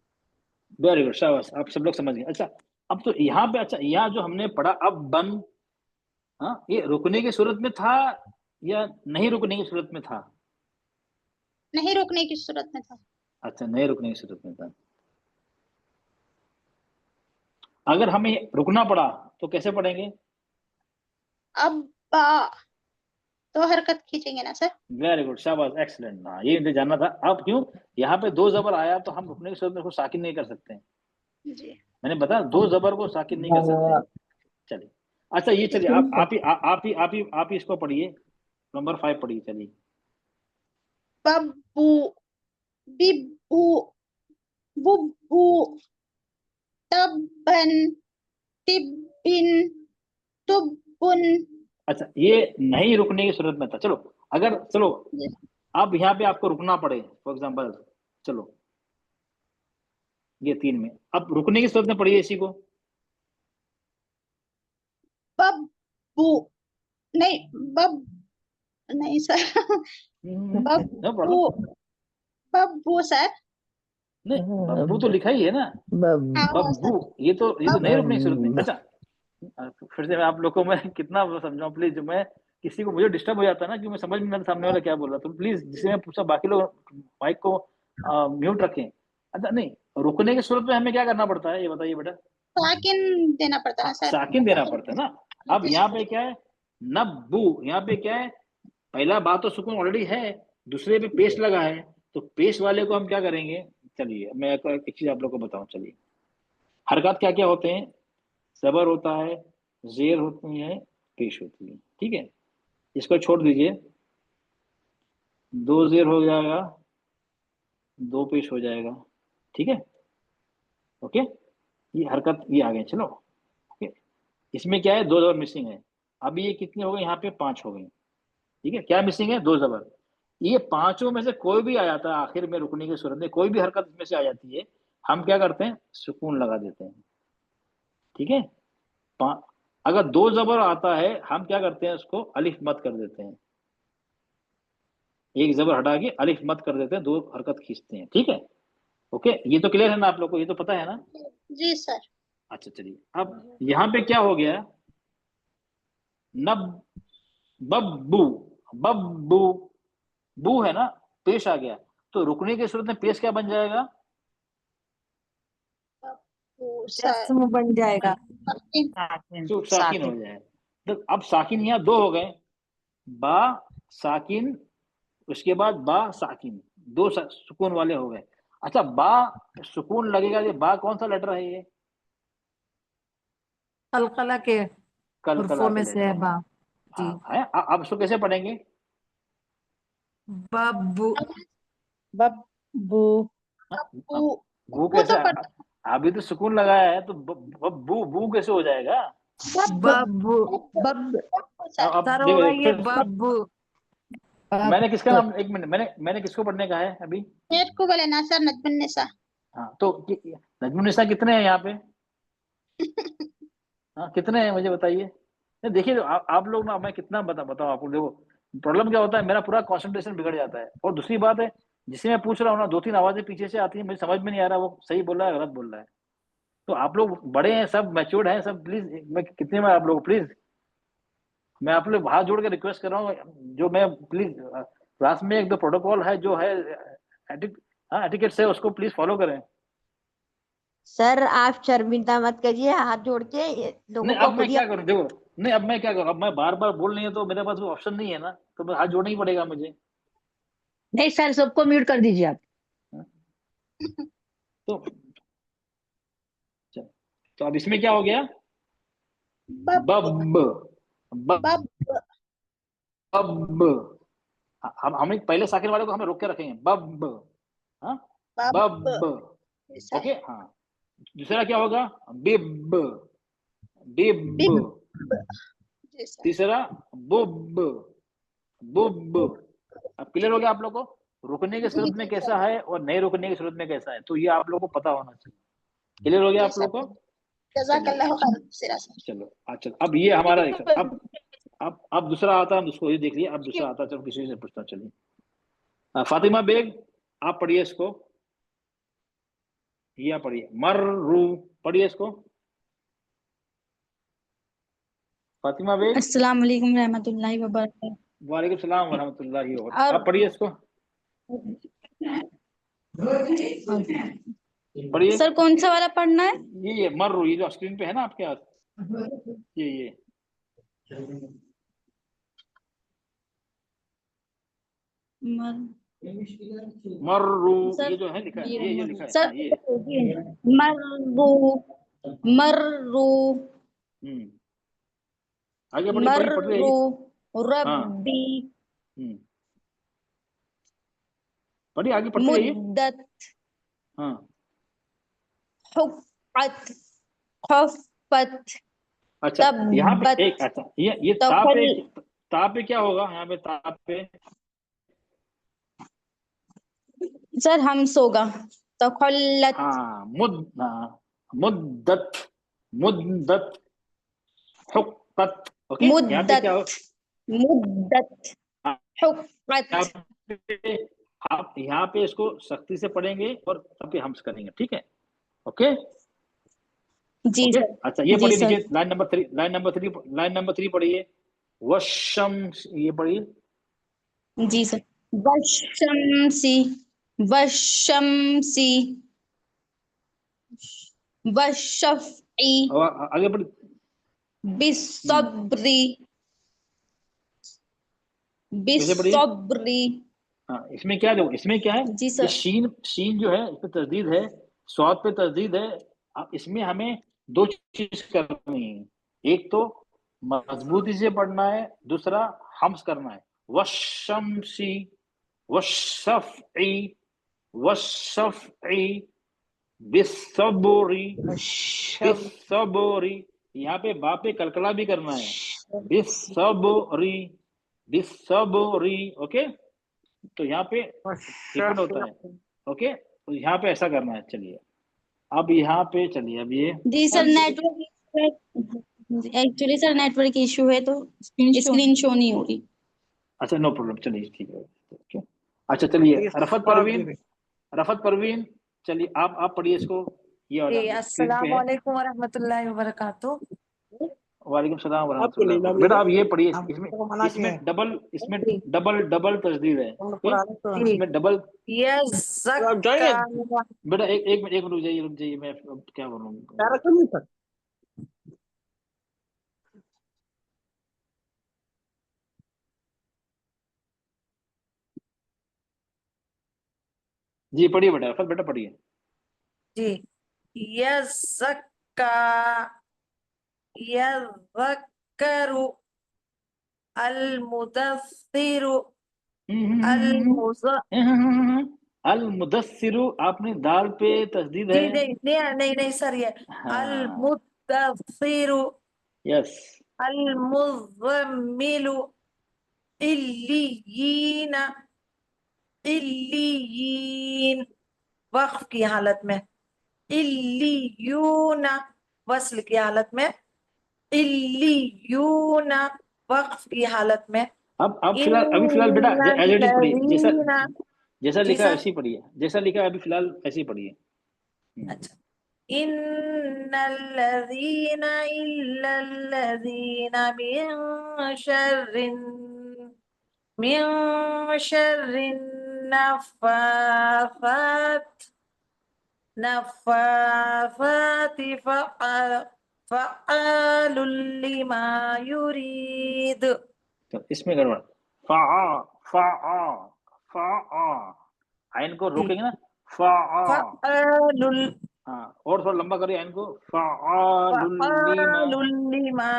वेरी गुड, शाबाश, आप सब लोग समझ गए। अच्छा अब तो यहाँ पे, अच्छा यहाँ जो हमने पढ़ा अब बन, हाँ ये रुकने की सूरत में था या नहीं रुकने की सूरत में था? नहीं रुकने की सूरत में था। अच्छा नहीं रुकने की सूरत में था। अगर हमें रुकना पड़ा तो कैसे पढ़ेंगे? अब्बा, तो हरकत खींचेंगे ना सर? वेरी गुड, शाबाश, एक्सीलेंट। हाँ ये मुझे जानना था। अब क्यों यहाँ पे दो जबर आया तो हम रुकने की सूरत में उसको साकिन नहीं कर सकते हैं? जी। मैंने बताया दो जबर को साकिन नहीं कर सकते हैं। चलिए अच्छा ये चलिए आप ही इसको पढ़िए, नंबर 5 पढ़िए। चलिए बब्बू, बिब्बू, बुब्बू, तब्बन, तिब्बिन, तुब्बुन। अच्छा ये नहीं रुकने की सूरत में था। चलो अगर चलो अब यहाँ पे आपको रुकना पड़े, फॉर एग्जाम्पल चलो ये 3 में, अब रुकने की सूरत में पढ़िए इसी को। बब्बू, नहीं बब, नहीं सर। बब्बू, बब्बू सर। नहीं बब्बू तो लिखा ही है ना, हाँ बब्बू, ये तो नहीं रुकने की सूरत में। अच्छा फिर से मैं आप लोगों को मैं कितना समझाऊं प्लीज, जो मैं किसी को मुझे डिस्टर्ब हो जाता है ना कि मैं समझ में नहीं आता सामने वाला क्या बोल रहा, तो प्लीज जिसे मैं पूछा बाकी लोग माइक को म्यूट रखें। अच्छा नहीं रुकने की सूरत में हमें क्या करना पड़ता है ये बताइए बेटा? साकिन देना पड़ता है सर। साकिन देना पड़ता है ना। अब यहाँ पे क्या है, नब्बू, यहाँ पे क्या है, पहला बात तो सुकून ऑलरेडी है, दूसरे पे पेश लगा है, तो पेश वाले को हम क्या करेंगे? चलिए मैं एक चीज आप लोग को बताऊं। चलिए हरकत क्या क्या होते हैं, सबर होता है, जेर होती है, पेश होती है। ठीक है इसको छोड़ दीजिए, 2 जेर हो जाएगा, 2 पेश हो जाएगा। ठीक है ओके, ये हरकत ये आ गए। चलो ओके, इसमें क्या है, 2 जबर मिसिंग है। अभी ये कितने हो गए, यहाँ पे 5 हो गए। ठीक है क्या मिसिंग है, 2 जबर। ये पांचों में से कोई भी आ जाता है आखिर में रुकने की सूरत में, कोई भी हरकत इसमें से आ जाती है, हम क्या करते हैं, सुकून लगा देते हैं। ठीक है अगर 2 जबर आता है हम क्या करते हैं, उसको अलिफ मत कर देते हैं, एक जबर हटा के अलिफ मत कर देते हैं, 2 हरकत खींचते हैं। ठीक है ओके, ये तो क्लियर है ना आप लोग को, ये तो पता है ना? जी सर। अच्छा चलिए अब यहाँ पे क्या हो गया, नब बब्बू, बब्बू, बू है ना, पेश आ गया, तो रुकने की सूरत में पेश क्या बन जाएगा? जस्म बन जाएगा। साकिन हो जाए। तो अब साकिन यहाँ 2 हो गए, बा साकिन, उसके बाद बा साकिन, 2 सुकून वाले हो गए। अच्छा बा सुकून लगेगा, ये बा कौन सा लेटर है, ये कलकला के कलकला हुर्फों में के से है लेटर। बा। जी हाँ है, अब इसको कैसे पढ़ेंगे? बब्बू, बब्बू, बू कैसे, अभी तो सुकून लगाया है, तो बू बू कैसे हो जाएगा? बब्बू, बब, अब सर होगा देखो ये फिर बब्बू। मैंने किसका नाम, एक मिनट, मैंने किसको पढ़ने का है अभी? मेरे को बोले ना सर, नजमुन्निसा। हाँ तो नजमुन्निसा कितने हैं यहाँ पे? हाँ कितने हैं मुझे बताइए। नहीं देखिए आप लोग ना, मैं कितना बताओ आपको, देखो प्रॉब्लम क्या होता है, मेरा पूरा कंसंट्रेशन बिगड़ जाता है। और दूसरी बात है, जिसे मैं पूछ रहा हूँ ना, 2-3 आवाजें पीछे से आती है, मुझे समझ में नहीं आ रहा वो सही बोल रहा है गलत बोल रहा है। तो आप लोग बड़े हैं, सब मैच्योर्ड हैं सब, प्लीज मैं कितने में आप लोग प्लीज, मैं आप लोग हाथ जोड़ के रिक्वेस्ट कर रहा हूँ, जो मैं प्लीज क्लास में एक दो प्रोटोकॉल है जो है, एटिकेट्स है, उसको प्लीज फॉलो करें। सर आप शर्मिंदा मत करिए, हाथ जोड़ के लोगों नहीं को अब मैं खुद ही। क्या करूं, देखो नहीं अब मैं क्या करूं, अब मैं बार बार बोल नहीं है तो मेरे पास वो ऑप्शन नहीं है ना, तो मैं हाथ जोड़ना ही पड़ेगा मुझे। नहीं सर, सबको म्यूट कर दीजिए आप। तो तो अब इसमें क्या हो गया, बब, बब बब, बब, हमें पहले साकिन वाले को हमें रोक के रखेंगे, बब, हाँ बब, ओके हाँ। दूसरा क्या होगा, बिब, बिब, तीसरा बुब, बुब। अब क्लियर हो गया आप लोग को रुकने की सूरत में कैसा है और नहीं रुकने की सूरत में कैसा है, तो ये आप लोग को पता होना चाहिए। क्लियर हो गया आप लोग को? चलो अच्छा, अब ये हमारा अब दूसरा आता है, उसको ये देख लिया। अब दूसरा आता है, चलो किसी से पूछता हूँ। चलिए फातिमा बेग आप पढ़िए इसको, ये आप पढ़िए मर्रू, पढ़िए इसको फातिमा बेग। अस्सलाम वालेकुम रहमतुल्लाहि व बरकातहू। वालेकुम सलाम व रहमतुल्लाहि व बरकातहू। आप पढ़िए इसको, पढ़िए। सर कौन सा वाला पढ़ना है? ये मर्रू, ये जो स्क्रीन पे है ना आपके हाथ, ये मर्रू, ये जो है लिखा है, ये लिखा है सर, ये मर्रू, मर्रू, आगे बढ़िए, मर्रू, रब्बी, पढ़िए आगे पढ़ते जाइए। मुद्दत, हाँ, हुफ़्फ़त, खुफ़्फ़त, अच्छा यहाँ पे तब्बत, एक, अच्छा ये ता पे क्या होगा यहाँ पे? ता पे सर हम्स होगा, तखल्लत। हाँ, मुद्दत, मुद्दत, हुक़्क़त। ओके, यहाँ पे क्या हो? मुद्दत, हुक़्क़त। आप यहाँ पे इसको सख्ती से पढ़ेंगे और तब पे हम्स करेंगे, ठीक है? ओके जी ओके? सर। अच्छा ये जी पढ़िए सर। नीचे, लाइन नंबर 3 पढ़िए। वशम्स, ये पढ़िए। जी सर। वशम्सी, वशम्सी, वशफ़ई, और आगे पढ़िए। बिस्सब्री, कैसे पढ़िए? बिस्सब्री। हाँ, इसमें क्या देखो, इसमें क्या है? जी सर। ये शीन जो है इस पे तस्दीद है, स्वाद पे तस्दीद है। अब इसमें हमें दो चीज करनी है, एक तो मजबूती से पढ़ना है, दूसरा हम्स करना है। वशम्सी, वशफ़ई, वशफ़ई, बिस्सब्री, बिस्सब्री। यहाँ पे बा पे कलकला भी करना है, बिस्सब्री, बिस्सब्री। ओके, तो यहाँ पे डिफरेंट होता है। ओके, तो यहाँ पे ऐसा करना है। चलिए अब यहाँ पे चलिए, अब ये जी sir, network actually sir network issue है तो स्क्रीन शो नहीं हो रही। अच्छा, नो प्रॉब्लम, चलिए ठीक है। ओके, अच्छा चलिए रफत परवीन, चलिए आप पढ़िए इसको। ये वाला स्क्रीन पे है। अस्सलामुअलैकुम वरहमतुल्लाहि वबरकातुहू। वालेकुम सलाम वरहमतुल्लाहि वबरकातुहू। बेटा आप ये पढ़िए, इसमें डबल तस्दीद है। इसमें डबल। बेटा एक मिनट रुक जाइए, मैं अब क्या बोलूँ। जी पढ़िए बेटा, रफत बेटा पढ़िए। जी, यज़क्का, यज़क्करु, अल-मुदस्सिरु, अल-मुदस्सिरु, आपने दाल पे तस्दीद है। नहीं सर, ये अल-मुदस्सिरु, यस, अल-मुज़म्मिलु, इल्लियीना, इल्लियीन वक्फ की हालत में, इल्लियूना वस्ल की हालत में, इल्लियूना वक्फ की हालत में। अब फिलहाल बेटा एज इट इज पढ़िए, जैसा लिखा है सर? ऐसे ही पढ़िए, जैसा लिखा है अभी फिलहाल ऐसे ही पढ़िए। अच्छा, इन्नल्लज़ीना इल्लल्लज़ीना मिन शर्रिन नफ़्फ़ाथाति फ़अलुल लिमा युरीद। तो इसमें गड़बड़, फा आइन को रोकेंगे ना, फ़अलुल, हाँ, और थोड़ा लंबा करिए आइन को, फ़अलुल लिमा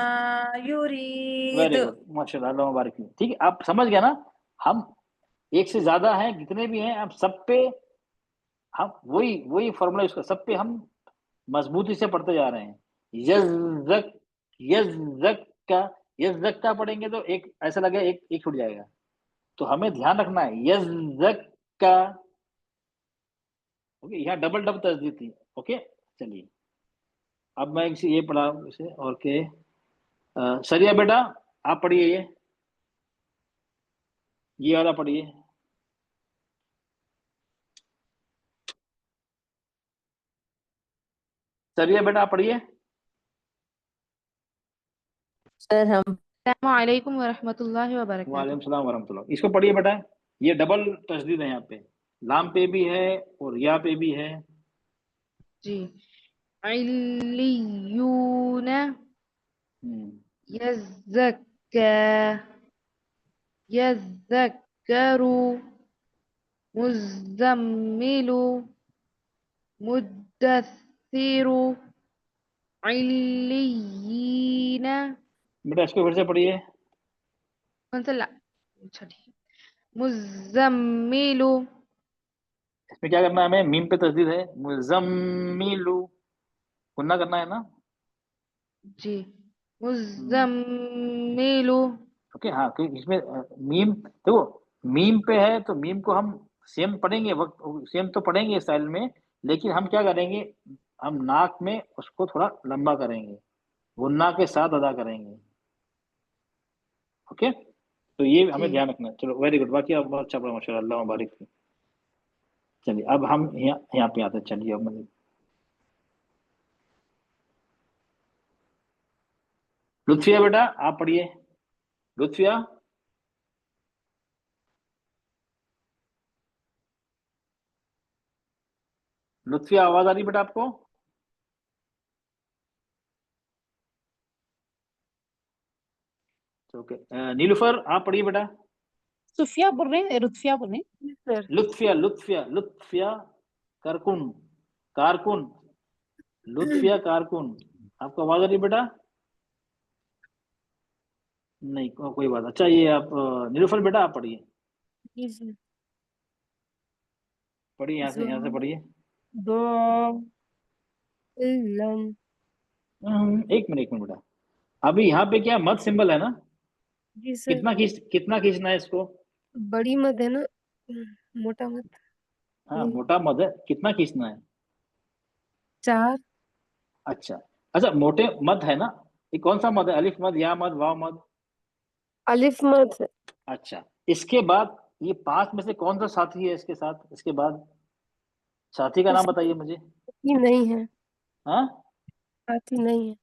युरीद। वेरी गुड, माशाल्लाह, अल्लाह मुबारक फीक। ठीक है, आप समझ गया ना? हम एक से ज्यादा हैं, जितने भी हैं, हम सब पे हम वही फॉर्मूला यूज कर, सब पे हम मजबूती से पढ़ते जा रहे हैं। यज़्ज़क, यज़्ज़क का यज़्ज़क्का पढ़ेंगे तो एक ऐसा लगेगा एक एक छूट जाएगा, तो हमें ध्यान रखना है यज़्ज़क्का। ओके, यहाँ डबल डब तस्दीद थी। ओके, चलिए अब मैं इसे ये पढ़ा इसे और के सरिया बेटा आप पढ़िए ये वाला पढ़िए। सरिया बेटा आप पढ़िए। सर हम अस्सलामुअलैकुम वरहमतुल्लाहि वबरकातुहू। वालेकुम सलाम वरहमतुल्लाह। इसको पढ़िए बेटा, ये डबल तस्दीद है यहाँ पे, लाम पे भी है और या पे भी है। जी। इल्लियून यज़्ज़क्का यज़्ज़क्करु मुज़्ज़म्मिलु मुद्दस्सिरु इल्लियीन। बेटा इसको फिर से पढ़िए। कौन सा अच्छा ठीक है। मुज़्ज़म्मिलु। इसमें क्या करना है हमें, मीम पे तस्दीद है, मुज़म्मिलु गुन्ना करना है ना। जी। मुज़्ज़म्मिलु। ओके हाँ, क्योंकि इसमें मीम देखो, मीम पे है तो मीम को हम सेम पढ़ेंगे, वक्त सेम तो पढ़ेंगे स्टाइल में, लेकिन हम क्या करेंगे, हम नाक में उसको थोड़ा लंबा करेंगे, गुन्ना के साथ अदा करेंगे। ओके, तो ये हमें जी। ध्यान रखना है। चलो वेरी गुड, बाकी आप बहुत अच्छा पढ़ा माशाल्लाह, अल्लाह मुबारक फी। चलिए अब हम यहाँ पे आते हैं। चलिए अब मतलब लुत्फिया बेटा आप पढ़िए। लुत्फिया लुत्फिया आवाज आ रही बेटा आपको? ओके, नीलुफर आप पढ़िए बेटा। सुफिया बोल रहे हैं, रुतफिया बोल रहे हैं सर लुत्फिया लुत्फिया लुत्फिया कारकुन कारकुन लुत्फिया कारकुन, आपको आवाज आ रही बेटा? नहीं कोई बात। अच्छा ये आप नीलुफर बेटा आप पढ़िए। जी सर। पढ़िए यहाँ से पढ़िए। लन एक मिनट बेटा, अभी यहाँ पे क्या मत सिंबल है ना, जी सर। कितना खींचना है इसको? बड़ी मत है ना, मोटा मत। हाँ मोटा मत है, कितना खींचना है? 4। अच्छा अच्छा, मोटे मत है ना, ये कौन सा मत है, अलिफ मत, या मत, वाव मत? अलिफ मत है। अच्छा, इसके बाद ये 5 में से कौन सा साथी है इसके साथ, इसके बाद साथी का नाम बताइए मुझे। साथी नहीं है। हाँ साथी नहीं है।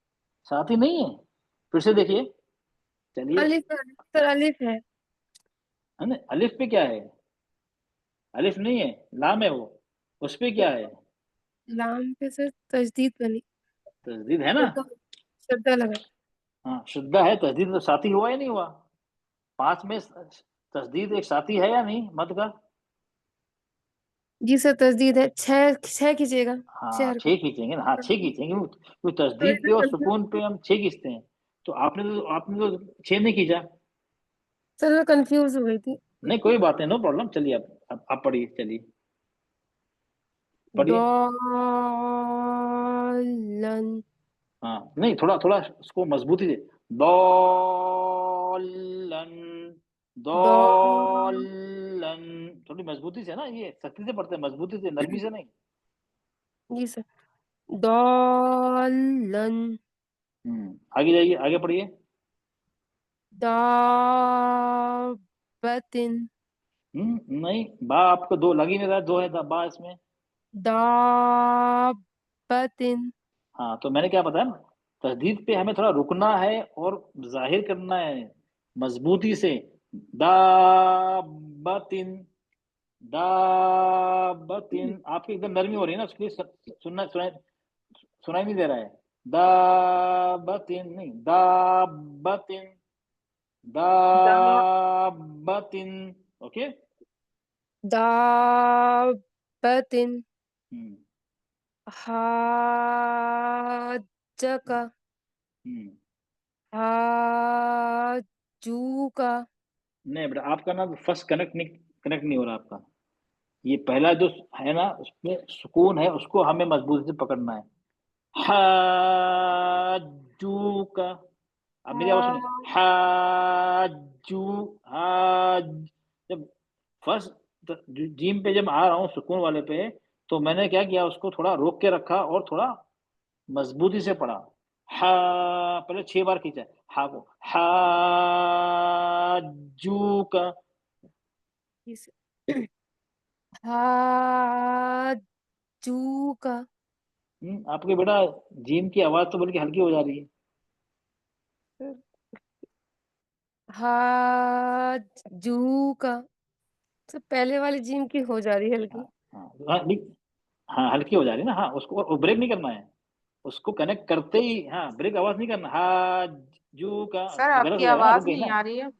साथी नहीं है, फिर से देखिए। चलिए, अलिफ है सर, अलिफ है। है ना, अलिफ पे क्या है? अलिफ नहीं है, लाम है वो, उस पे क्या है? लाम पे सर तजदीद बनी। तस्दीद है ना। श्रद्धा श्रद्धा लगा। हाँ शुद्धा है, तस्दीद तो साथी हुआ या नहीं हुआ? 5 में तस्दीद एक साथी है या नहीं मत का? जी सर तजदीद है। 6 खींचेगा। 6 हाँ 6 हरकत। खींचेंगे ना, हाँ 6 खींचेंगे, वो तो तस्दीद इधर पे और कंफ्यूज। सुकून पे हम 6 खींचते हैं, तो आपने तो 6 नहीं खींचा। सर मैं कंफ्यूज हो गई थी। नहीं कोई बात नहीं, नो प्रॉब्लम। चलिए आप पढ़िए, चलिए पढ़िए। दौलन। हाँ नहीं, थोड़ा थोड़ा उसको मजबूती से, दौलन दौ दौलन, थोड़ी मजबूती से ना, ये सख्ती से पढ़ते हैं, मजबूती से, नरमी से नहीं। जी सर। दौलन। आगे जाइए, आगे पढ़िए। दाबतिन। नहीं, बा आपको दो लग ही नहीं रहा है, दो है बा इसमें। दाबतिन। हाँ तो मैंने क्या बताया ना, तस्दीद पे हमें थोड़ा रुकना है और जाहिर करना है मजबूती से। दाबतिन दाबतिन, आपकी एकदम नरमी हो रही है ना, उसके लिए सुनाई नहीं दे रहा है। दाबतिन नहीं, दाबतिन दाबतिन। ओके। दाबतिन। हम्म हाजका। हम्म हाजूका। नहीं बेटा, आपका ना फर्स्ट कनेक्ट नहीं हो रहा आपका, ये पहला जो है ना उसमें सुकून है, उसको हमें मजबूती से पकड़ना है। हाजू का, अब मेरी आवाज सुनिए, हाजू, हाज। जब फर्स्ट जीम पे जब आ रहा हूँ सुकून वाले पे, तो मैंने क्या किया, उसको थोड़ा रोक के रखा और थोड़ा मजबूती से पढ़ा। हा, पहले 6 बार खींचा हा को, हाजू का। हाजू का। आपके बेटा जीम की आवाज तो बल्कि हल्की हो जा रही है। हाजू का। तो पहले वाली जिम की हो जा रही है हल्की। हाँ हल्की हो जा रही है ना। हाँ, उसको ब्रेक नहीं करना है, उसको कनेक्ट करते ही, हाँ ब्रेक आवाज नहीं करना। हाजू का सर तो गलत आपकी हो जाएगा ना, रुक आवाज गई नहीं ना। आ रही है।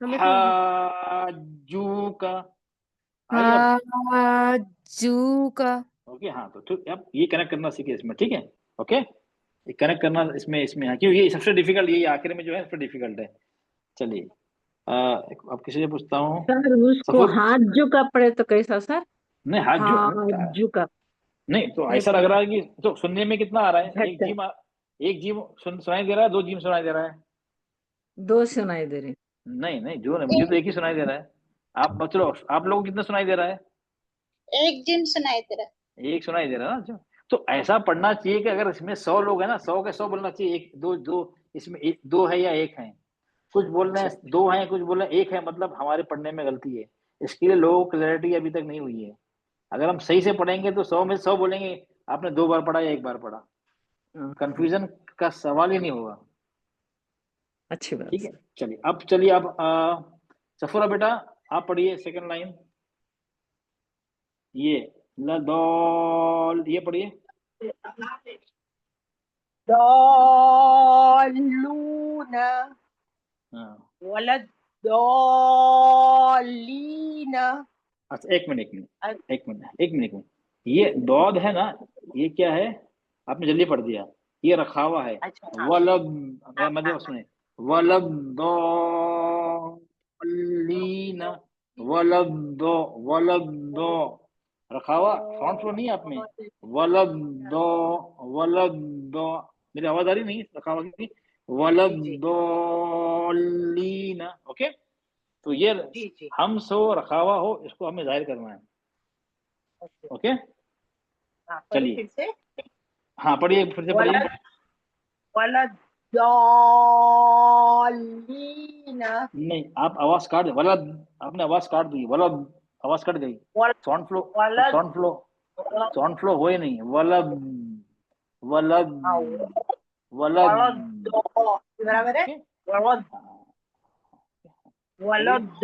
हमें तो हाजू का आ गया अब। हाजू का। ओके, हाँ तो ठीक, अब ये कनेक्ट करना सीखिए इसमें, ठीक है। ओके, ये कनेक्ट करना इसमें इसमें है, क्योंकि ये सबसे डिफिकल्ट, ये आखिर में जो है सबसे डिफिकल्ट है। चलिए अब किसी से पूछता हूँ। सर उसको सफर, हाथ झुका पड़े तो कैसा सर? नहीं हाथ जो हाथ झुका। नहीं, तो नहीं ऐसा लग रहा है कि तो सुनने में कितना आ रहा है, झटका। एक जीम सुनाई दे रहा है, 2 जीम सुनाई दे रहा है? 2 सुनाई दे रही। नहीं नहीं, जो नहीं, मुझे तो एक ही सुनाई दे रहा है। आप चलो, आप लोगों को कितना सुनाई दे रहा है? एक जिन सुनाई दे रहा। एक सुनाई दे रहा है ना। तो ऐसा पढ़ना चाहिए कि अगर इसमें 100 लोग हैं ना, 100 के 100 बोलना चाहिए, एक दो दो, इसमें 2 है या 1 है। कुछ बोल रहे हैं 2 हैं, कुछ बोल रहे हैं 1 है, मतलब हमारे पढ़ने में गलती है। इसके लिए लोगों को क्लैरिटी अभी तक नहीं हुई है। अगर हम सही से पढ़ेंगे तो 100 में 100 बोलेंगे आपने 2 बार पढ़ा या 1 बार पढ़ा, कंफ्यूजन का सवाल ही नहीं होगा। अच्छी बात। ठीक है, चलिए अब चलिए अब सफूरा बेटा आप पढ़िए सेकंड लाइन, ये लदौल, ये पढ़िए। दौलूना हाँ वलद दौलीना। अच्छा, एक मिनट एक मिनट, ये दौद है ना, ये क्या है? आपने जल्दी पढ़ दिया, ये रखावा है। अच्छा वलब, मतलब सुने, वलब दौलीना, वलब दो रखावा, साउंड फ्लो नहीं है आप में। वलब दो, वलब दो, मेरी आवाज आ रही नहीं रखावा की? वलब दौलीना। ओके, तो ये जी जी। हमस हो रखावा हो, इसको हमें जाहिर करना है। ओके, हाँ, पढ़िए चलिए फिर से। हाँ पढ़िए, फिर से पढ़िए। वलद वलद दौलीना। नहीं, आप आवाज काट दे, वलद, आपने आवाज काट दी, वलद आवाज कट गई। साउंड फ्लो, वलद साउंड फ्लो, साउंड फ्लो हो ही नहीं। वलब, वलब, वलब, वलद दो बराबर है। वलद वलद।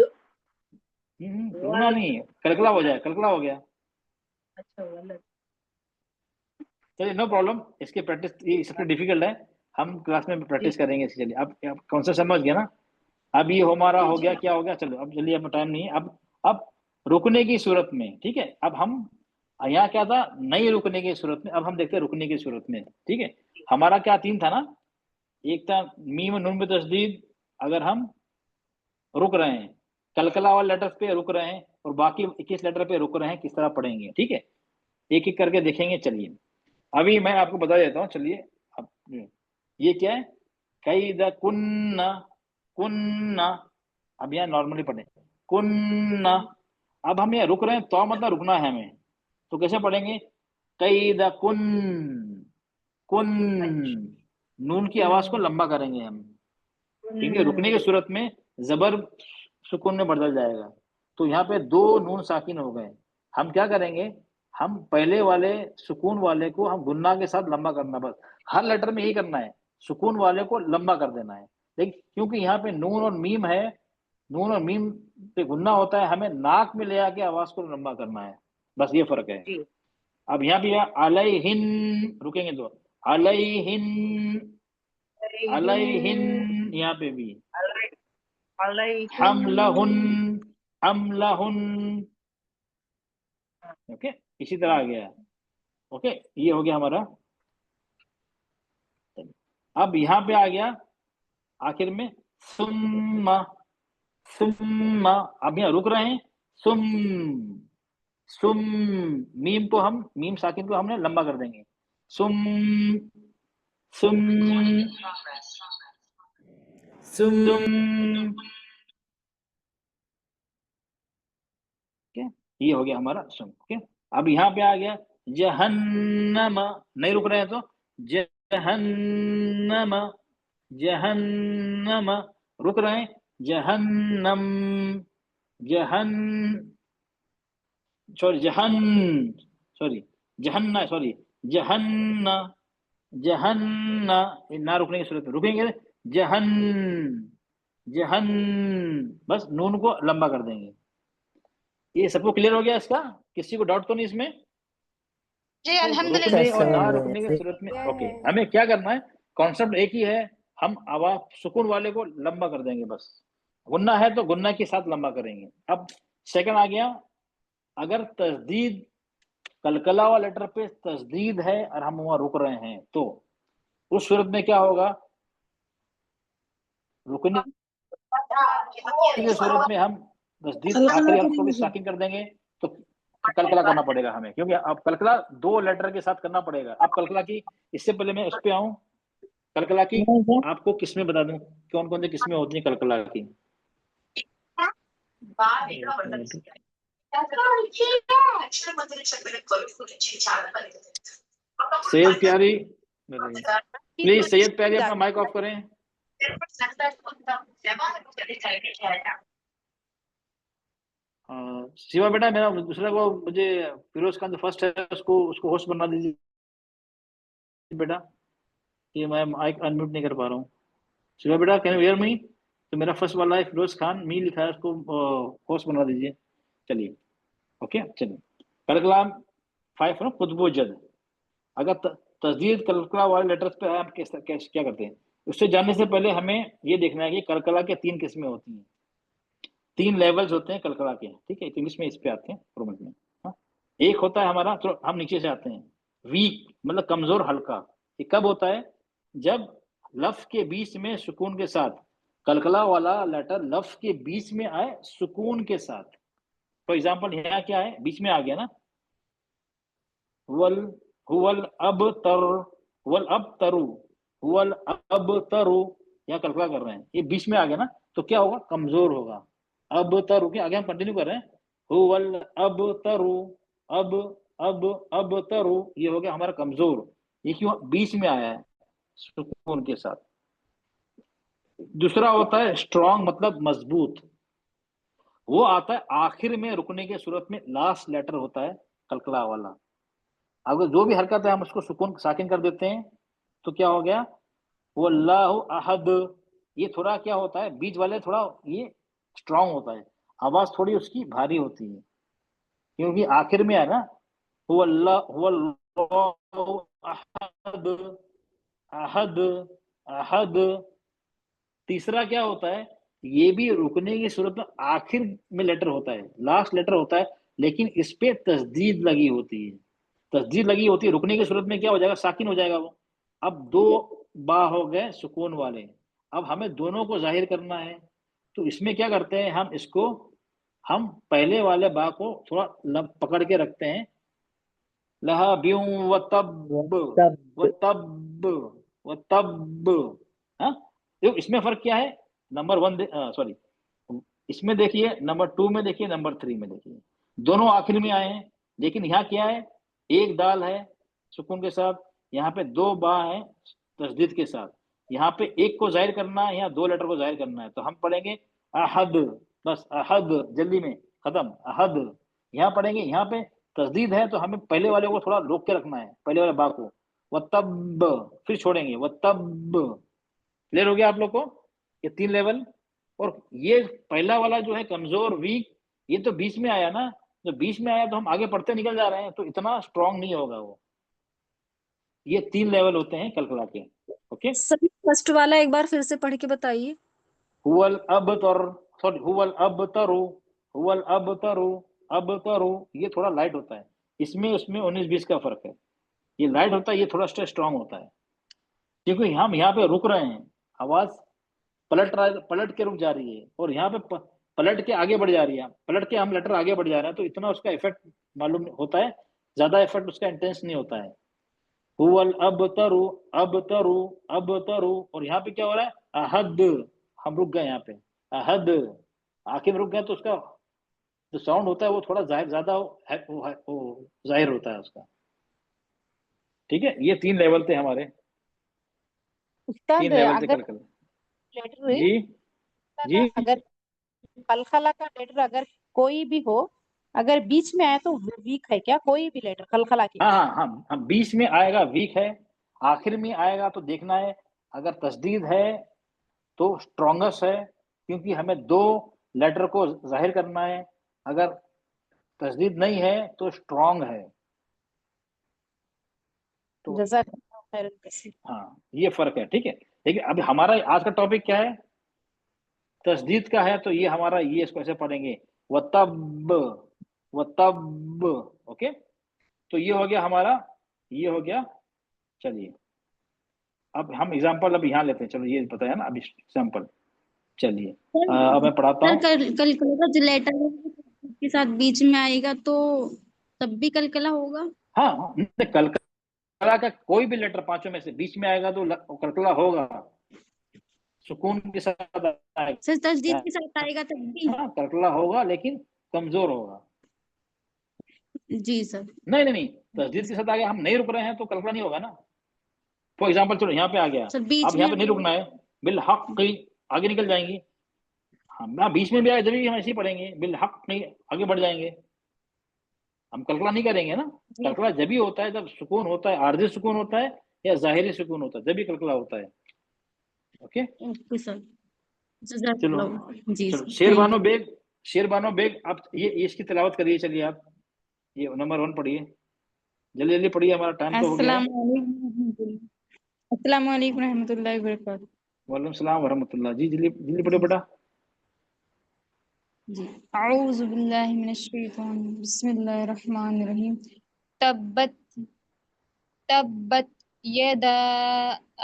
रुकना नहीं, कलकला हो जाए, कलकला हो गया। अच्छा वलद। चलिए नो प्रॉब्लम, इसकी प्रैक्टिस, ये सबसे डिफिकल्ट है, हम क्लास में प्रैक्टिस करेंगे इसकी। चलिए अब कॉन्सेप्ट समझ गया ना। अब ये हमारा हो गया, क्या हो गया, चलो अब जल्दी, अब टाइम नहीं है। अब रुकने की सूरत में, ठीक है, अब हम यहाँ क्या था, नहीं रुकने की सूरत में, अब हम देखते हैं रुकने की सूरत में। ठीक है, हमारा क्या 3 था ना, एक था मीम नून में तस्दीद, अगर हम रुक रहे हैं, कलकला वाले लेटर्स पे रुक रहे हैं, और बाकी 21 लेटर पे रुक रहे हैं, किस तरह पढ़ेंगे। ठीक है, एक एक करके देखेंगे। चलिए अभी मैं आपको बता देता हूँ। चलिए अब ये क्या है, कैद कुन्ना, कुन्ना, अब यहाँ नॉर्मली पढ़े कुन्ना। अब हम यहाँ रुक रहे हैं, तो मतलब रुकना है हमें, तो कैसे पढ़ेंगे, कैद कुन, कुन, नून की आवाज को लंबा करेंगे हम, क्योंकि रुकने की सूरत में जबर सुकून में बदल जाएगा। तो यहाँ पे 2 नून साकिन हो गए। हम क्या करेंगे, हम पहले वाले सुकून वाले को हम गुन्ना के साथ लंबा करना, बस हर लेटर में यही करना है, सुकून वाले को लंबा कर देना है। लेकिन क्योंकि यहाँ पे नून और मीम है, नून और मीम पे गुन्ना होता है, हमें नाक में ले आके आवाज को लंबा करना है, बस ये फर्क है। अब यहाँ भी अलैहिन रुकेंगे, तो अलैहिन, अलैहिन, यहाँ पे भी हमलहुन, हमलहुन। ओके, इसी तरह आ गया। ओके, ये हो गया हमारा। अब यहाँ पे आ गया आखिर में सुम्मा, सुम्मा, अब यहाँ रुक रहे हैं, सुम, सुम, मीम को हम, मीम साकिन को हमने लंबा कर देंगे, सुम, सुम सुम ये हो गया हमारा सुम। ओके, अब यहाँ पे आ गया जहन्नम, नहीं रुक रहे हैं तो जहन्नम, जहन्नम, रुक रहे हैं जहन्नम, जहन सॉरी जहन्ना, सॉरी जहन्ना, जहन्ना, ना रुकने की सूरत में रुकेंगे जहन, जहन, बस नून को लंबा कर देंगे। ये सबको क्लियर हो गया इसका? किसी को डाउट तो नहीं इसमें? जी रुकने अल्हम्दुलिल्लाह। और ना रुकने की सूरत में ओके, हमें क्या करना है, कॉन्सेप्ट एक ही है, हम आवाज सुकून वाले को लंबा कर देंगे बस, गुन्ना है तो गुन्ना के साथ लंबा करेंगे। अब सेकंड आ गया, अगर तस्दीद कलकला वाला लेटर पे तस्दीद है और हम वहां रुक रहे हैं तो उस सूरत में क्या होगा, रुकने की सूरत में हम तस्दीद आखिरी हर्फ को भी साकिन कर देंगे तो कलकला करना पड़ेगा हमें, क्योंकि अब कलकला दो लेटर के साथ करना पड़ेगा। अब कलकला की, इससे पहले मैं उस पे आऊं, कलकला की आपको किस्में बता दूं, कौन कौन सी किस्में होती हैं कलकला की। सैयद प्यारी, प्लीज सैयद प्यारी अपना माइक ऑफ करें। शिवा बेटा, मेरा दूसरा को, मुझे फिरोज खान जो फर्स्ट है उसको होस्ट बना दीजिए बेटा, ये मैं माइक अनम्यूट नहीं कर पा रहा हूँ। शिवा बेटा कैन यू हियर मी? तो मेरा फर्स्ट वाला है फिरोज खान, मी लिखा है, उसको होस्ट बना दीजिए। चलिए ओके, चलिए कलकलाम 5 ना खुतबो जद, अगर तस्दीद कलकला वाले लेटर्स पे आप क्या करते हैं, उससे जानने से पहले हमें ये देखना है कि कलकला के 3 किस्में होती हैं, 3 लेवल्स होते हैं कलकला के, ठीक है। इंग्लिश में इस पे आते हैं रोमन में। हाँ, एक होता है हमारा, तो हम नीचे से आते हैं, वीक मतलब कमजोर हल्का। ये कब होता है? जब लफ्ज के बीच में सुकून के साथ, कलकला वाला लेटर लफ्ज के बीच में आए सुकून के साथ। फॉर एग्जाम्पल यहाँ क्या है, बीच में आ गया ना, हुवल हुवल अब तर, हुवल अब तरु, हुवल अब तरु, यहाँ कलकला कर रहे हैं, ये बीच में आ गया ना, तो क्या होगा, कमजोर होगा। अब तरु के आगे हम कंटिन्यू कर रहे हैं, हुवल अब तरु, अब तरु, ये हो गया हमारा कमजोर। ये क्यों बीच में आया है? सुकून के साथ। दूसरा होता है स्ट्रॉन्ग मतलब मजबूत, वो आता है आखिर में रुकने के सूरत में, लास्ट लेटर होता है कलकला वाला। अगर जो भी हरकत है हम उसको सुकून साकिन कर देते हैं तो क्या हो गया, वो अल्लाहु अहद, ये थोड़ा क्या होता है, बीच वाले थोड़ा ये स्ट्रांग होता है, आवाज थोड़ी उसकी भारी होती है क्योंकि आखिर में है ना, वो अल्लाहु अहद, अहद, अहद। तीसरा क्या होता है, ये भी रुकने की सूरत में आखिर में लेटर होता है, लास्ट लेटर होता है, लेकिन इस पे तस्दीद लगी होती है, तस्दीद लगी होती है। रुकने की सूरत में क्या हो जाएगा, साकिन हो जाएगा वो। अब 2 बा हो गए सुकून वाले, अब हमें दोनों को जाहिर करना है, तो इसमें क्या करते हैं, हम इसको, हम पहले वाले बा को थोड़ा पकड़ के रखते हैं, लहा ब्यू व तब व तब व तब। हाँ, तो इसमें फर्क क्या है, नंबर 1 सॉरी, इसमें देखिए, नंबर 2 में देखिए, नंबर 3 में देखिए, दोनों आखिर में आए हैं, लेकिन यहाँ क्या है, एक दाल है सुकून के साथ, यहाँ पे 2 बा है तस्दीद के साथ, यहाँ पे एक को जाहिर करना है, यहाँ 2 लेटर को जाहिर करना है, तो हम पढ़ेंगे अहद, बस अहद, जल्दी में खत्म, अहद। यहाँ पढ़ेंगे, यहाँ पे तस्दीद है तो हमें पहले वाले को थोड़ा रोक के रखना है, पहले वाले बा को, वह तब, फिर छोड़ेंगे वह तब। क्लियर हो गया आप लोग को, ये 3 लेवल। और ये पहला वाला जो है कमजोर वीक, ये तो बीच में आया ना, जो बीच में आया तो हम आगे पढ़ते निकल जा रहे हैं, तो इतना स्ट्रांग नहीं होगा वो। ये 3 लेवल होते हैं कलकला के। ओके, सर फर्स्ट वाला एक बार फिर से पढ़ के बताइए। हुवल अब तर, सॉरी हुवल अब तरु, हुवल अब तरु, अब तरु, ये थोड़ा लाइट होता है, इसमें उसमें 19-20 का फर्क है। ये लाइट होता है, ये थोड़ा स्ट्रांग होता है, क्योंकि हम यहाँ पे रुक रहे हैं, आवाज पलट के रुक जा रही है, और यहाँ पे पलट के आगे बढ़ जा रही है, पलट के हम लेटर आगे बढ़ जा रहे हैं, तो इतना उसका इफेक्ट मालूम होता है, ज्यादा इफेक्ट उसका इंटेंस नहीं होता है। हुवल अबतरु अबतरु अबतरु, और यहाँ पे क्या हो रहा है? अहद, हम रुक गए यहाँ पे, अहद आखिर में रुक गए, तो उसका जो साउंड होता है वो थोड़ा ज्यादा वो जाहिर होता है उसका। ठीक है, ये 3 लेवल थे हमारे, 3 उस्ताद लेवल थे अगर कल। लेटर जी जी अगर कलकला का लेटर अगर कोई भी हो, अगर बीच में आए तो वीक है क्या? कोई भी लेटर कलकला की? हाँ हाँ हाँ हाँ, बीच में आएगा वीक है, आखिर में आएगा तो देखना है, अगर तस्दीद है तो स्ट्रॉन्गेस्ट है, क्योंकि हमें 2 लेटर को जाहिर करना है, अगर तस्दीद नहीं है तो स्ट्रॉन्ग है। तो जज़ाकल्लाह खैरन कसीर। हाँ, ये फर्क है। ठीक है, लेकिन अभी हमारा आज का टॉपिक क्या है? तस्दीद का है, तो ये हमारा, ये इसको ऐसे पढ़ेंगे, वतब वतब। ओके, तो ये हो गया हमारा, ये हो गया। चलिए अब हम एग्जांपल अब यहाँ लेते हैं। चलो ये पता है ना अभी एग्जांपल। चलिए अब मैं पढ़ाता सर हूँ। कलकला का जो लेटर के साथ बीच में आएगा तो तब भी कलकला होगा? हाँ, कलकला का कोई भी लेटर 5 में से बीच में आएगा तो कलकला होगा, सुकून के साथ आएगा। सर तस्दीद के साथ आएगा तब भी? हाँ, कलकला होगा लेकिन कमजोर होगा। जी सर। नहीं नहीं नहीं, तस्दीद के साथ आगे हम नहीं रुक रहे हैं तो कलकला नहीं होगा ना। फॉर एग्जाम्पल चलो यहाँ पे आ गया, सर बीच अब यहाँ पे में नहीं रुकना है, बिल हक आगे निकल जाएंगी। हाँ, बीच में भी आए जब भी हम ऐसे ही पढ़ेंगे, बिल हक आगे बढ़ जाएंगे, हम कलकला नहीं करेंगे ना। कलकला जब भी होता है जब सुकून होता है, आर्जी सुकून होता है या जाहिरी सुकून होता है, जब भी कलकला होता है। Okay okay sir. चलो जज़ाकल्लाह। जी चलो, सर, शेरबानो बेग, शेरबानो बेग, आप ये इसकी तिलावत करिए। चलिए आप ये नंबर 1 पढ़िए, जल्दी जल्दी पढ़िए, हमारा टाइम तो हो गया है। अस्सलाम वालेकुम रहमतुल्लाहि व बरकातहू। वालेकुम सलाम वरहमतुल्लाह। जी जल्दी जल्दी पढ़िए बेटा। जी, औज़ु बिल्लाहि मिनश शैतानिर बिस्मिल्लाहिर रहमानिर रहीम। तब्बत तब्बत यदा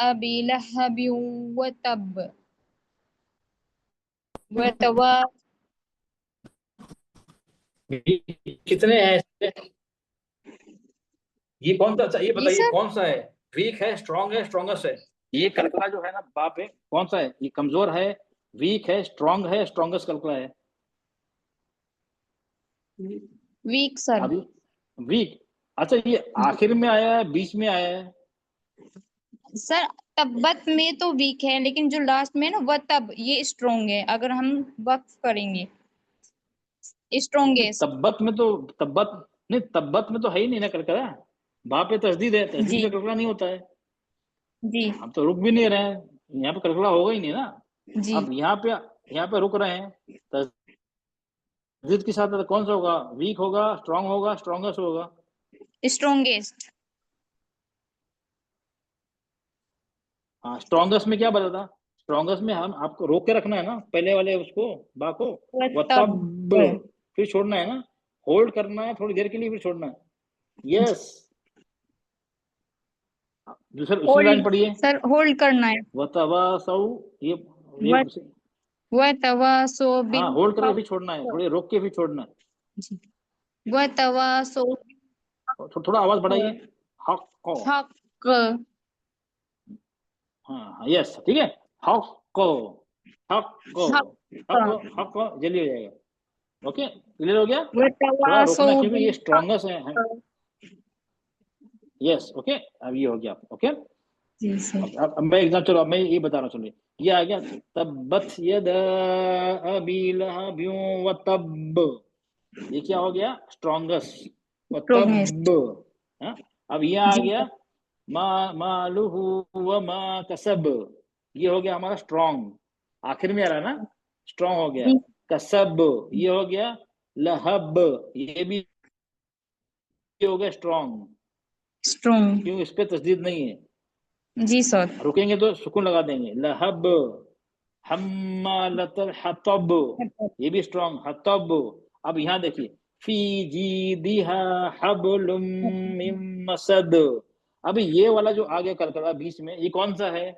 अबी लहब व तब व तवा। कितने हैं इसमें? ये कौन सा? अच्छा ये जी बताइए सर। कौन सा है? वीक है, स्ट्रांग है, स्ट्रॉन्गेस्ट है? ये कलकला जो है ना बाप है, कौन सा है? ये कमजोर है, वीक है, स्ट्रांग है, स्ट्रॉन्गेस्ट कलकला है? Weak sir. अभी वीक। अच्छा ये आखिर में आया है, बीच में आया है? सर तब्बत में तो वीक है, लेकिन जो लास्ट में है ना वह तब, ये स्ट्रोंग है अगर हम वक्फ करेंगे। स्ट्रोंगेस्ट। तब्बत में तो, तब्बत नहीं, तब्बत में तो है ही नहीं ना कलकला। वहां पे तस्दीद है, तस्दीद जी में कलकला नहीं होता है। जी हम तो रुक भी नहीं रहे हैं, यहाँ पे कलकला होगा ही नहीं ना। जी। अब यहाँ पे रुक रहे हैं, तस्दीद के साथ कौन सा होगा? वीक होगा, स्ट्रांग होगा, स्ट्रॉन्गेस्ट होगा? स्ट्रोंगेस्ट। हाँ, स्ट्रॉन्गेस्ट में क्या बताता? स्ट्रॉन्गेस्ट में हम आपको रोक के रखना है ना, पहले वाले उसको बा को, वह तब फिर छोड़ना है ना, होल्ड करना है थोड़ी देर के लिए, फिर छोड़ना है। यस, दूसरी लाइन पढ़िए। सर होल्ड करना है। वतवासौ, ये वह तवासो बिल हाँ, होल्ड करके फिर छोड़ना है, थोड़ी रोक के फिर छोड़ना है। वह तवासो थोड़ा आवाज बढ़ाइए। हक, हक। हाँ यस, ठीक है। हक हक हक, जल्दी हो जाएगा। ओके, क्लियर हो गया? थोड़ा रोकना क्योंकि ये स्ट्रॉन्गेस्ट है। यस, ओके, अब ये हो गया। ओके, अब मैं एग्जाम, चलो अब मैं ये बता रहा हूँ। चलिए ये आ गया, तब्बत यदा अबी लहब व तब, ये क्या हो गया? स्ट्रॉन्गेस्ट। व तब, हाँ। अब ये आ गया, मालुहु व मा कसब, ये हो गया हमारा स्ट्रॉन्ग, आखिर में आ रहा है ना, स्ट्रॉन्ग हो गया। कसब, ये हो गया। लहब, ये भी हो गया स्ट्रॉन्ग, क्यों? इस पे तस्दीद नहीं है। जी सर। रुकेंगे तो सुकून लगा देंगे। लहब, हम्मालतल हतब, ये भी स्ट्रॉन्ग, हतब। अब यहाँ देखिए, फी जीदिहा हब्लुम मिन मसद, अभी ये वाला जो आ गया कलकला बीच में, ये कौन सा है?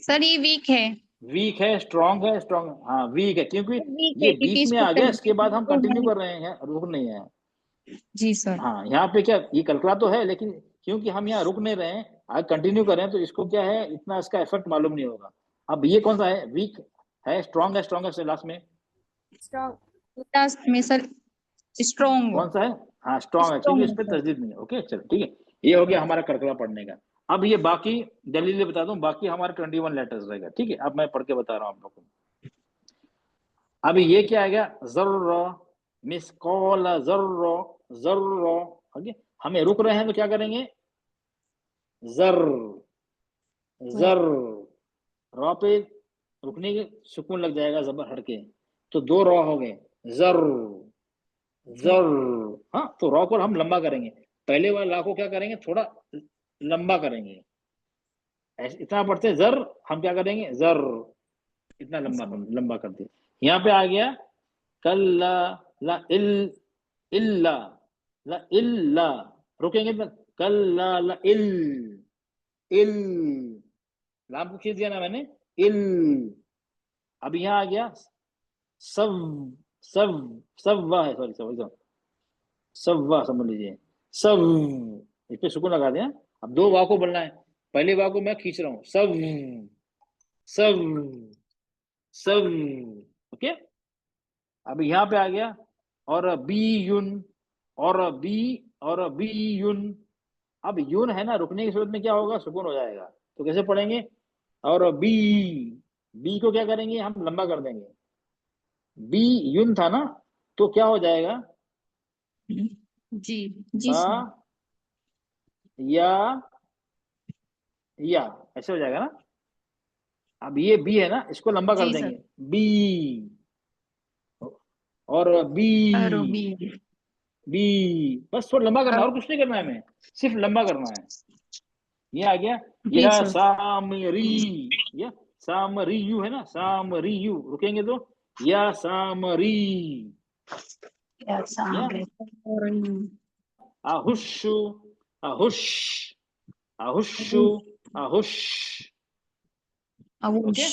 सर ये वीक है। वीक है, स्ट्रॉन्ग है? स्ट्रॉन्ग, हाँ वीक है, क्योंकि वीक ये है क्योंकि बीच में इसको आ गया, इसके बाद हम तस्दीद कंटिन्यू कर रहे हैं, रुक नहीं है। जी सर। हाँ, यहाँ पे क्या, ये कलकला तो है लेकिन क्योंकि हम यहाँ रुक नहीं रहे हैं, अगर कंटिन्यू करें तो इसको क्या है, इतना इसका इफेक्ट मालूम नहीं होगा। अब ये कौन सा है, वीक है, स्ट्रॉन्ग है, स्ट्रॉन्गेस्ट है लास्ट में, लास्ट में सर स्ट्रॉन्ग। कौन सा है? हाँ स्ट्रॉन्ग है, क्योंकि इस पर तस्दीद नहीं है। ओके चलो ठीक है, ये हो गया हमारा कलकला पढ़ने का। अब ये बाकी दलीलें बता दूं, बाकी हमारे 21 लेटर्स रहेगा, ठीक है। अब मैं पढ़ के बता रहा हूँ आप लोगों को। अब ये क्या आ गया, जर्र, मिसकॉल, जर्र, जर्र। ओके, हमें रुक रहे हैं तो क्या करेंगे, जर, जर, रॉ पे रुकने के सुकून लग जाएगा जबर हट के, तो 2 रॉ हो गए, जर, जर। हाँ, तो रॉ को हम लंबा करेंगे, पहले वाले ला को क्या करेंगे, थोड़ा लंबा करेंगे, इतना पढ़ते हैं जर, हम क्या करेंगे, जर, इतना लंबा कर दिया। यहाँ पे आ गया कल्ला, ला इल, इल्ला, ला इल्ला, रुकेंगे तो कल्ला, ला इल, इल, लाम को खींच दिया ना मैंने, इल। अब यहाँ आ गया सब, सब, सव्वा है, सॉरी सॉरी, सव्वा समझ लीजिए, सब, इस पे सुकून लगा दिया। अब 2 वाह को बोलना है, पहले वाह को मैं खींच रहा हूँ, सब, सब, सब। ओके, अब यहाँ पे आ गया और बी यून, और बी यून। अब यून है ना, रुकने की सूरत में क्या होगा, सुकून हो जाएगा, तो कैसे पढ़ेंगे, और बी को क्या करेंगे, हम लंबा कर देंगे, बी यून था ना, तो क्या हो जाएगा, जी जी बा, सर। या ऐसे हो जाएगा ना। अब ये बी है ना, इसको लंबा कर जी देंगे, सर। बी, और बी, बी, बस थोड़ा लंबा करना है, और कुछ नहीं करना है हमें, सिर्फ लंबा करना है। ये आ गया, जी या सर। सामरी, या सामरी यू है ना, सामरी यू, रुकेंगे तो या सामरी, या आहुशु, आहुश, आहुशु, आहुश। ओके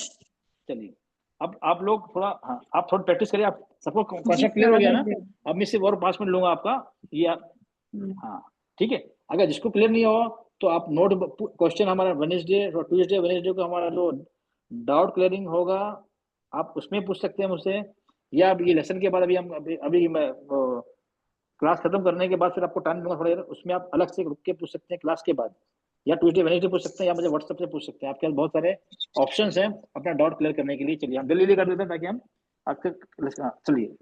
चलिए, अब आप लोग थोड़ा, हाँ आप थोड़ा प्रैक्टिस करिए, आप सबको कॉन्सेप्ट क्लियर हो गया ना। अब मैं सिर्फ और 5 मिनट लूंगा आपका, ये हाँ ठीक है। अगर जिसको क्लियर नहीं हो तो आप नोट, क्वेश्चन हमारा वेडनेसडे और ट्यूसडे, वेडनेसडे को हमारा जो डाउट क्लियरिंग होगा, आप उसमें पूछ सकते हैं मुझसे, या अब ये लेसन के बाद अभी हम अभी मैं क्लास खत्म करने के बाद फिर आपको टाइम दूंगा थोड़ा देर, उसमें आप अलग से रुक के पूछ सकते हैं क्लास के बाद, या ट्यूसडे वेडनेसडे पूछ सकते हैं, या मुझे व्हाट्सएप से पूछ सकते हैं। आपके पास बहुत सारे ऑप्शंस हैं अपना डाउट क्लियर करने के लिए। चलिए हम जल्दी कर देते हैं ताकि हम आपके, चलिए,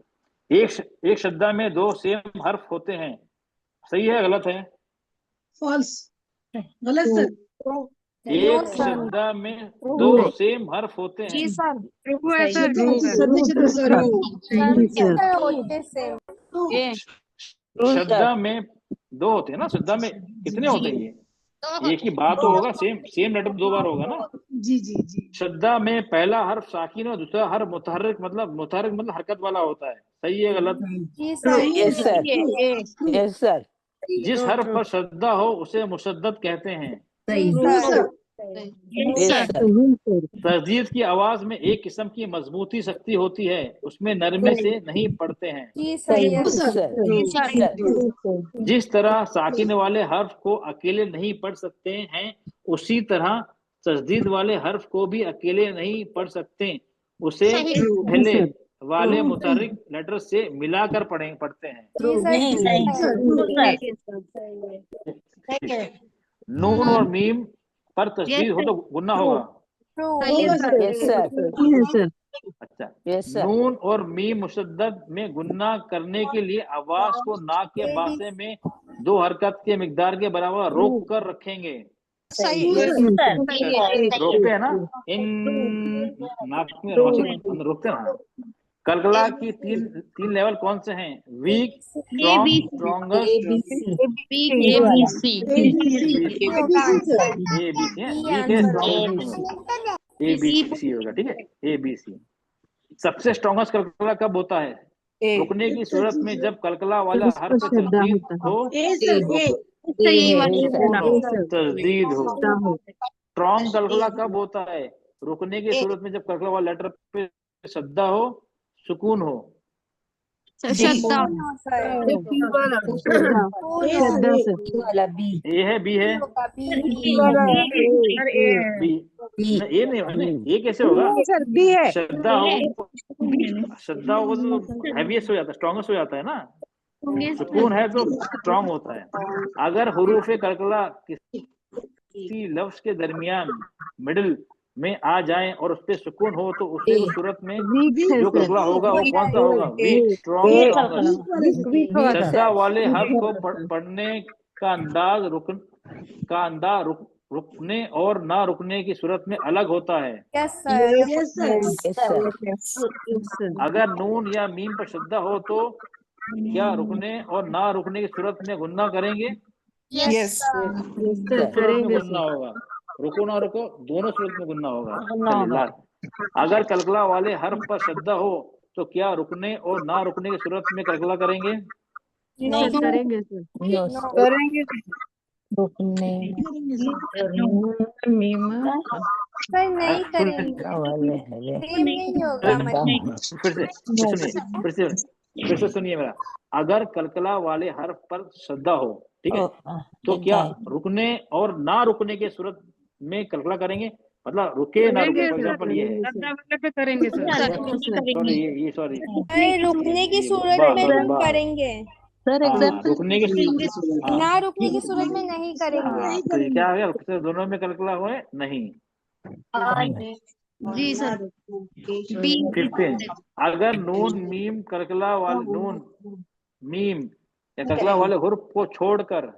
एक शब्द में 2 सेम हर्फ होते हैं, सही है गलत है? फॉल्स, गलत सर। एक शब्द में 2 सेम हर्फ होते हैं, जी सर। शब्द में 2 होते हैं ना, शब्द में कितने होते हैं, ये एक ही बात तो होगा, सेम लेटर 2 बार होगा ना। जी जी जी। शब्द में पहला हर्फ साकिन और दूसरा हर्फ मुतहर्रिक, मतलब हरकत वाला होता है, सही है गलत? यस सर, यस सर, जिस हर्फ पर शद्दा हो उसे मुशद्दद कहते हैं। तस्दीद की आवाज में एक किस्म की मजबूती शक्ति होती है, उसमें नरमे से नहीं पढ़ते हैं। जिस तरह साकिन वाले हर्फ को अकेले नहीं पढ़ सकते हैं, उसी तरह तस्दीद वाले हर्फ को भी अकेले नहीं पढ़ सकते, उसे पहले वाले मुतहर्रिक लेटर से मिलाकर पढ़ते हैं। नून और मीम पर तस्दीद हो तो गुन्ना होगा। अच्छा, नून और मीम मुशद्दद में गुन्ना करने के लिए आवाज को नाक के बासे में 2 हरकत के मिकदार के बराबर रोक कर रखेंगे। रोकते हैं ना, इन नाक में रोकते हैं ना। कलकला की तीन लेवल कौन से हैं? वीक, स्ट्रॉन्ग, स्ट्रॉन्गेस्ट, ABC होगा, ठीक है, ABC। सबसे स्ट्रॉन्गेस्ट कलकला कब होता है? रुकने की सूरत में, जब कलकला वाला हर्फ तस्दीद हो, तस्दीद हो। स्ट्रॉन्ग कलकला कब होता है? रुकने की सूरत में, जब कलकला वाला लेटर पे शद्दा हो, सुकून हो। श्रद्धा ए है बी है बी ए नहीं ए कैसे होगा? श्रद्धा हो तो हैवीएस्ट हो जाता है, स्ट्रॉन्गेस्ट हो जाता है ना। सुकून है तो स्ट्रॉन्ग होता है। अगर हुरूफ कलकला किसी लफ्ज के दरमियान मिडिल में आ जाए और उस पे सुकून हो तो उसके सूरत में जो कलकला होगा वो कौन सा होगा? Week, strong. श्रद्धा वाले हर्फ को पढ़ने का अंदाज रुकने और ना रुकने की सूरत में अलग होता है। अगर नून या मीम पर श्रद्धा हो तो क्या रुकने और ना रुकने की सूरत में गुन्ना करेंगे? गुन्ना होगा। रुको ना रुको दोनों सूरत में गुन्ना होगा। अगर कलकला वाले हर्फ पर श्रद्धा हो तो क्या रुकने और ना रुकने की सूरत में कलकला करेंगे? करेंगे रुकने नहीं करेंगे। फिर से सुनिए मेरा। अगर कलकला वाले हर्फ पर श्रद्धा हो, ठीक है, तो क्या रुकने और ना रुकने के सूरत में कलकला करेंगे? मतलब रुके ना रुके। फॉर एग्जांपल ये है करेंगे सॉरी रुकने की सूरत में हम करेंगे सर। रुकने की ना रुकने की सूरत में नहीं करेंगे। तो ये क्या है? दोनों में कलकला हुए नहीं। जी सर। 15 अगर नून मीम कलकला वाले नून मीम या कलकला वाले हुर्फ को छोड़कर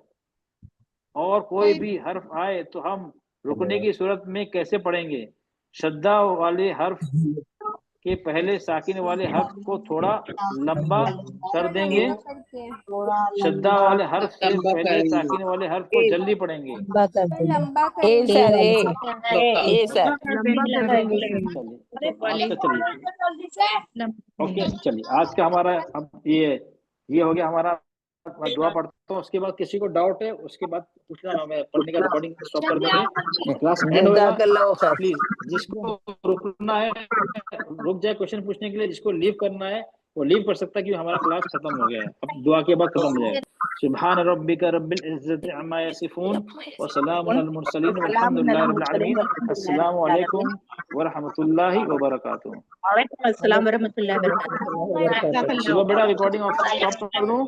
और कोई भी हर्फ आए तो हम रुकने की सूरत में कैसे पढ़ेंगे? श्रद्धा वाले हर्फ के पहले साकिन वाले हर्फ को थोड़ा लंबा कर देंगे। श्रद्धा वाले हर्फ से पहले साकिन वाले हर्फ को जल्दी पढ़ेंगे। ओके चलिए आज का हमारा अब ये हो गया हमारा। मैं दुआ पढ़ता हूँ, उसके बाद किसी को डाउट है उसके बाद पूछना ना, मैं पढ़ने का रिकॉर्डिंग स्टॉप कर देंगे। क्लास एंड होगा। प्लीज जिसको रुकना है रुक जाए क्वेश्चन पूछने के लिए, जिसको लीव करना है वो लीव कर सकता है क्योंकि हमारा क्लास खत्म हो गया है। अब दुआ के बाद खत्म हो जाएगा। सुभान रब्बिका रब्बिल इज्जति अम्मा यसिफून व सलामुन अलल मुरसलीन वल्हम्दुलिल्लाहि रब्बिल आलमीन। अस्सलामु अलैकुम व रहमतुल्लाहि व बरकातुहू। वालेकुम अस्सलाम व रहमतुल्लाहि व बरकातुहू। बेटा रिकॉर्डिंग ऑफ स्टॉप कर दूं?